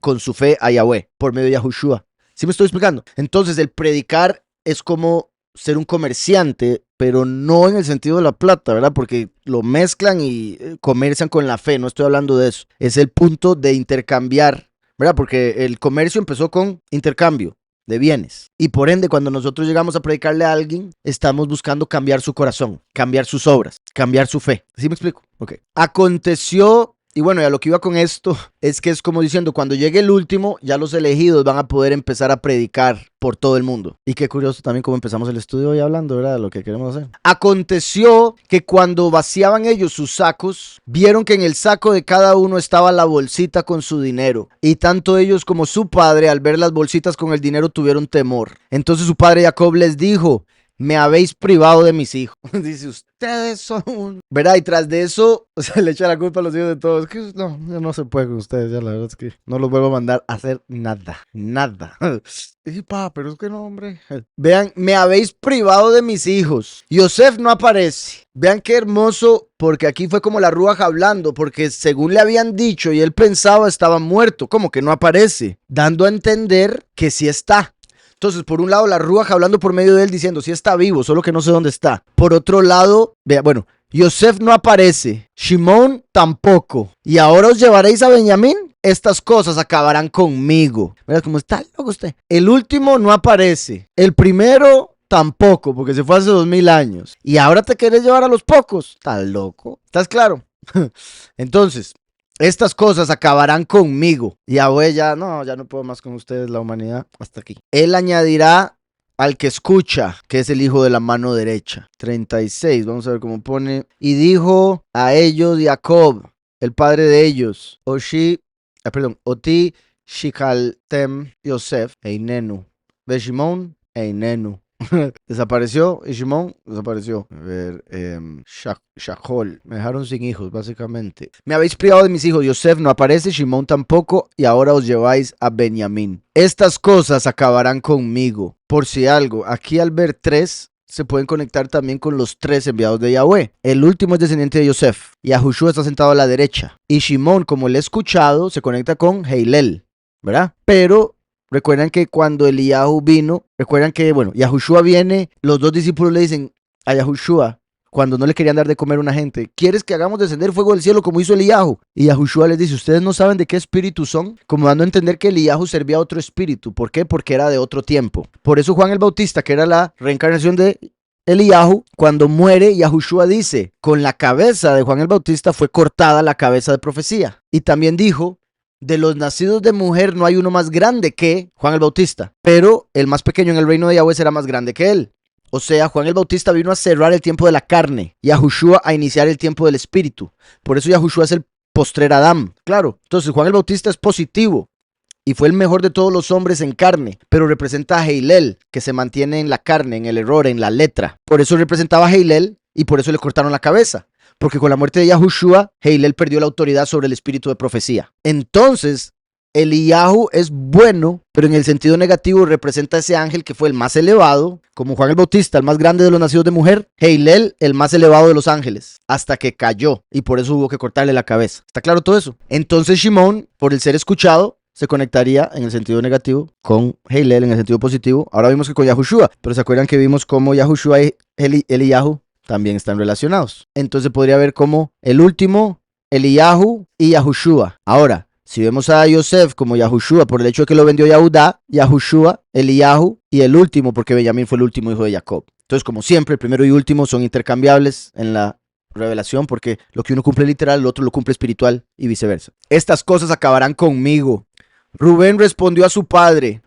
A: con su fe a Yahweh por medio de Yahushua. ¿Sí me estoy explicando? Entonces, el predicar es como ser un comerciante, pero no en el sentido de la plata, ¿verdad? Porque lo mezclan y comercian con la fe. No estoy hablando de eso. Es el punto de intercambiar, ¿verdad? Porque el comercio empezó con intercambio de bienes. Y por ende, cuando nosotros llegamos a predicarle a alguien, estamos buscando cambiar su corazón, cambiar sus obras, cambiar su fe. ¿Sí me explico? Ok. Aconteció Y bueno, ya lo que iba con esto es que es como diciendo, cuando llegue el último, ya los elegidos van a poder empezar a predicar por todo el mundo. Y qué curioso también cómo empezamos el estudio hoy hablando, ¿verdad? De lo que queremos hacer. Aconteció que cuando vaciaban ellos sus sacos, vieron que en el saco de cada uno estaba la bolsita con su dinero. Y tanto ellos como su padre, al ver las bolsitas con el dinero, tuvieron temor. Entonces su padre Jacob les dijo: me habéis privado de mis hijos. Dice, ustedes son... ¿Verdad? Y tras de eso, o sea, le echa la culpa a los hijos de todos. Que no, ya no se puede con ustedes, ya la verdad es que no los vuelvo a mandar a hacer nada. Nada. Y pa, pero es que no, hombre. Vean, me habéis privado de mis hijos. Yosef no aparece. Vean qué hermoso, porque aquí fue como la Ruaj hablando, porque según le habían dicho y él pensaba estaba muerto, como que no aparece, dando a entender que sí está. Entonces, por un lado, la Ruaj hablando por medio de él diciendo, sí está vivo, solo que no sé dónde está. Por otro lado, vea, bueno, Yosef no aparece, Shimón tampoco. ¿Y ahora os llevaréis a Benjamín? Estas cosas acabarán conmigo. ¿Verdad? Como está loco usted. El último no aparece. El primero tampoco, porque se fue hace 2000 años. ¿Y ahora te quieres llevar a los pocos? ¿Estás loco? ¿Estás claro? Entonces, estas cosas acabarán conmigo. Yahweh ya no puedo más con ustedes, la humanidad, hasta aquí. Él añadirá al que escucha, que es el hijo de la mano derecha. 36, vamos a ver cómo pone. Y dijo a ellos Jacob, el padre de ellos, Oti Shikaltem Yosef, Einenu, Beshimon, Einenu. Desapareció y Shimón desapareció. A ver, Shachol. Me dejaron sin hijos, básicamente. Me habéis privado de mis hijos. Yosef no aparece, Shimón tampoco, y ahora os lleváis a Benjamín. Estas cosas acabarán conmigo. Por si algo, aquí al ver 3, se pueden conectar también con los 3 enviados de Yahweh. El último es descendiente de Yosef, y Yahushua está sentado a la derecha. Y Shimón, como el escuchado, se conecta con Heilel, ¿verdad? Pero recuerdan que cuando Eliyahu vino, recuerdan que, bueno, Yahushua viene, los 2 discípulos le dicen a Yahushua, cuando no le querían dar de comer a una gente, ¿quieres que hagamos descender fuego del cielo como hizo Eliyahu? Y Yahushua les dice, ¿ustedes no saben de qué espíritu son? Como dando a entender que Eliyahu servía a otro espíritu. ¿Por qué? Porque era de otro tiempo. Por eso Juan el Bautista, que era la reencarnación de Eliyahu, cuando muere, Yahushua dice, con la cabeza de Juan el Bautista fue cortada la cabeza de profecía. Y también dijo, de los nacidos de mujer no hay uno más grande que Juan el Bautista, pero el más pequeño en el reino de Yahweh será más grande que él. O sea, Juan el Bautista vino a cerrar el tiempo de la carne y Yahushua a iniciar el tiempo del espíritu. Por eso Yahushua es el postrer Adán. Claro, entonces Juan el Bautista es positivo y fue el mejor de todos los hombres en carne, pero representa a Heilel, que se mantiene en la carne, en el error, en la letra. Por eso representaba a Heilel y por eso le cortaron la cabeza. Porque con la muerte de Yahushua, Heilel perdió la autoridad sobre el espíritu de profecía. Entonces, Eliyahu es bueno, pero en el sentido negativo representa a ese ángel que fue el más elevado, como Juan el Bautista, el más grande de los nacidos de mujer, Heilel, el más elevado de los ángeles, hasta que cayó y por eso hubo que cortarle la cabeza. ¿Está claro todo eso? Entonces Shimón, por el ser escuchado, se conectaría en el sentido negativo con Heilel en el sentido positivo. Ahora vimos que con Yahushua, pero ¿se acuerdan que vimos cómo Yahushua y Eliyahu también están relacionados? Entonces podría haber como el último, Eliyahu y Yahushua. Ahora, si vemos a Yosef como Yahushua por el hecho de que lo vendió Yahudá, Yahushua, Eliyahu y el último porque Benjamín fue el último hijo de Jacob. Entonces, como siempre, el primero y último son intercambiables en la revelación porque lo que uno cumple literal, el otro lo cumple espiritual y viceversa. Estas cosas acabarán conmigo. Rubén respondió a su padre.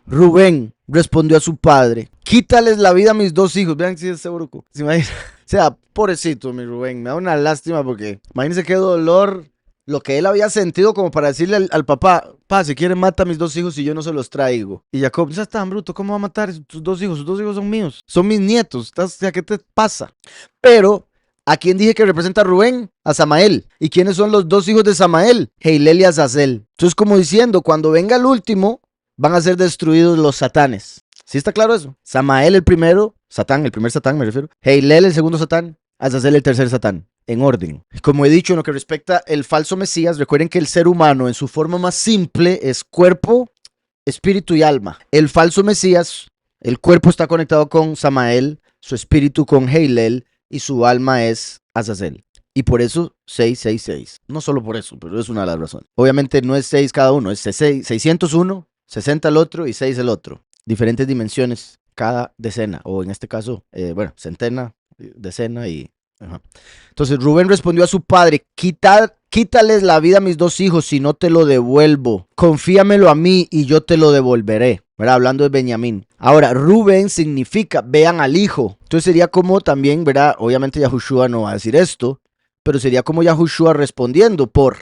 A: Quítales la vida a mis 2 hijos. Vean si es seguro. ¿Se imagina? O sea, pobrecito mi Rubén. Me da una lástima porque imagínense qué dolor lo que él había sentido como para decirle al papá, pa, si quieren mata a mis 2 hijos y yo no se los traigo. Y Jacob, no seas tan bruto, ¿cómo va a matar tus 2 hijos? Sus 2 hijos son míos, son mis nietos. O sea, ¿qué te pasa? Pero ¿a quién dije que representa a Rubén? A Samael. ¿Y quiénes son los 2 hijos de Samael? Heilel y Azazel. Entonces, como diciendo, cuando venga el último, van a ser destruidos los satanes. ¿Sí está claro eso? Samael el primero, Satán, el primer Satán me refiero. Heilel el segundo Satán. Azazel el tercer Satán. En orden. Como he dicho, en lo que respecta el falso Mesías, recuerden que el ser humano en su forma más simple es cuerpo, espíritu y alma. El falso Mesías, el cuerpo está conectado con Samael, su espíritu con Heilel, y su alma es Azazel. Y por eso 666. No solo por eso, pero es una de las razones. Obviamente no es 6 cada uno, es 601, 60 el otro y 6 el otro. Diferentes dimensiones cada decena, o en este caso, centena, decena y Ajá. Entonces Rubén respondió a su padre, quítales la vida a mis dos hijos, si no te lo devuelvo. Confíamelo a mí y yo te lo devolveré. ¿Verdad? Hablando de Benjamín. Ahora, Rubén significa vean al hijo. Entonces sería como también, ¿verdad? Obviamente Yahushua no va a decir esto, pero sería como Yahushua respondiendo por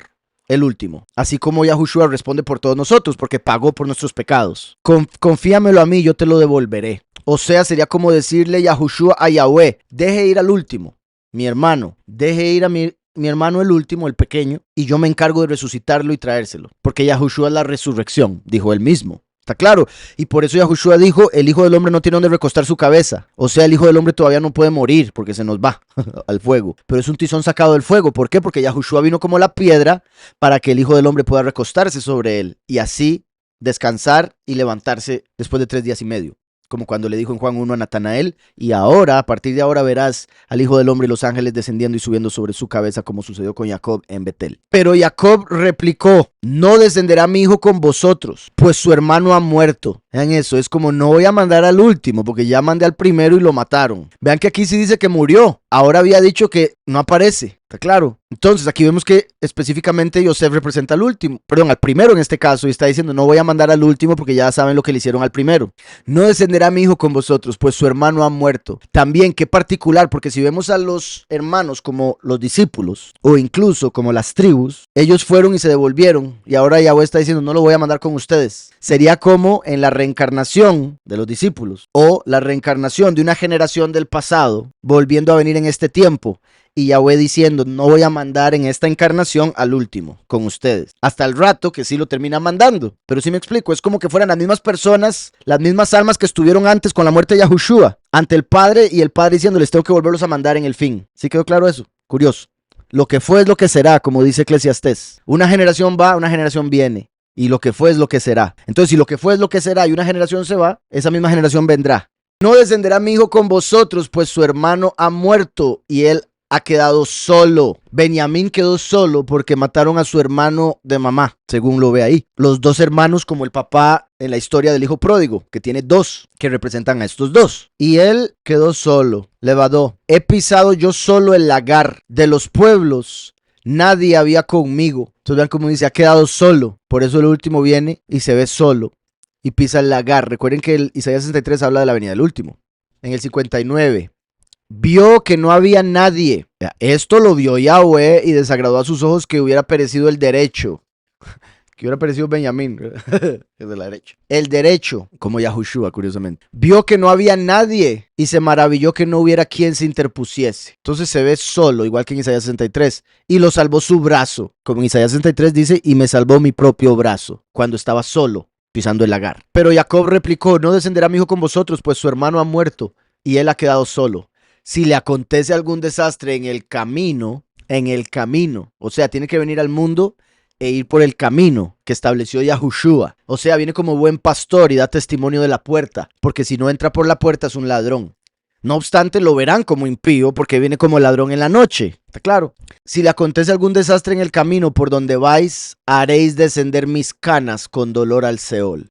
A: el último. Así como Yahushua responde por todos nosotros, porque pagó por nuestros pecados. Confíamelo a mí, yo te lo devolveré. O sea, sería como decirle Yahushua a Yahweh, deje ir al último, mi hermano, deje ir a mi hermano el último, el pequeño, y yo me encargo de resucitarlo y traérselo. Porque Yahushua es la resurrección, dijo él mismo. ¿Está claro? Y por eso Yahushua dijo, el Hijo del Hombre no tiene donde recostar su cabeza. O sea, el Hijo del Hombre todavía no puede morir porque se nos va al fuego. Pero es un tizón sacado del fuego. ¿Por qué? Porque Yahushua vino como la piedra para que el Hijo del Hombre pueda recostarse sobre él y así descansar y levantarse después de 3 días y medio. Como cuando le dijo en Juan 1 a Natanael, y ahora, a partir de ahora verás al Hijo del Hombre y los ángeles descendiendo y subiendo sobre su cabeza, como sucedió con Jacob en Betel. Pero Jacob replicó, no descenderá mi hijo con vosotros, pues su hermano ha muerto. Vean eso, es como no voy a mandar al último, porque ya mandé al primero y lo mataron. Vean que aquí sí dice que murió, ahora había dicho que no aparece, ¿está claro? Entonces aquí vemos que específicamente Yosef representa al último, perdón, al primero en este caso, y está diciendo no voy a mandar al último porque ya saben lo que le hicieron al primero. No descenderá mi hijo con vosotros, pues su hermano ha muerto. También, qué particular, porque si vemos a los hermanos como los discípulos, o incluso como las tribus, ellos fueron y se devolvieron, y ahora Yahweh está diciendo no lo voy a mandar con ustedes. Sería como en la reencarnación de los discípulos, o la reencarnación de una generación del pasado, volviendo a venir en este tiempo. Y Yahweh diciendo, no voy a mandar en esta encarnación al último con ustedes. Hasta el rato que sí lo termina mandando. Pero sí me explico, es como que fueran las mismas personas, las mismas almas que estuvieron antes con la muerte de Yahushua, ante el Padre y el Padre diciendo, les tengo que volverlos a mandar en el fin. ¿Sí quedó claro eso? Curioso. Lo que fue es lo que será, como dice Eclesiastés. Una generación va, una generación viene. Y lo que fue es lo que será. Entonces, si lo que fue es lo que será y una generación se va, esa misma generación vendrá. No descenderá mi hijo con vosotros, pues su hermano ha muerto y él ha quedado solo. Benjamín quedó solo porque mataron a su hermano de mamá, según lo ve ahí. Los dos hermanos como el papá en la historia del hijo pródigo, que tiene dos que representan a estos dos. Y él quedó solo. Levadó, he pisado yo solo el lagar de los pueblos. Nadie había conmigo. Entonces vean cómo dice, ha quedado solo. Por eso el último viene y se ve solo y pisa el lagar. Recuerden que el Isaías 63 habla de la venida del último. En el 59 vio que no había nadie. Esto lo vio Yahweh y desagradó a sus ojos que hubiera perecido el derecho. Que hubiera perecido Benjamín. Es de la derecha. El derecho, como Yahushua, curiosamente. Vio que no había nadie y se maravilló que no hubiera quien se interpusiese. Entonces se ve solo, igual que en Isaías 63. Y lo salvó su brazo. Como en Isaías 63 dice, y me salvó mi propio brazo. Cuando estaba solo, pisando el lagar. Pero Jacob replicó, no descenderá mi hijo con vosotros, pues su hermano ha muerto y él ha quedado solo. Si le acontece algún desastre en el camino, o sea, tiene que venir al mundo e ir por el camino que estableció Yahushua. O sea, viene como buen pastor y da testimonio de la puerta, porque si no entra por la puerta es un ladrón. No obstante, lo verán como impío porque viene como ladrón en la noche. ¿Está claro? Si le acontece algún desastre en el camino por donde vais, haréis descender mis canas con dolor al Seol.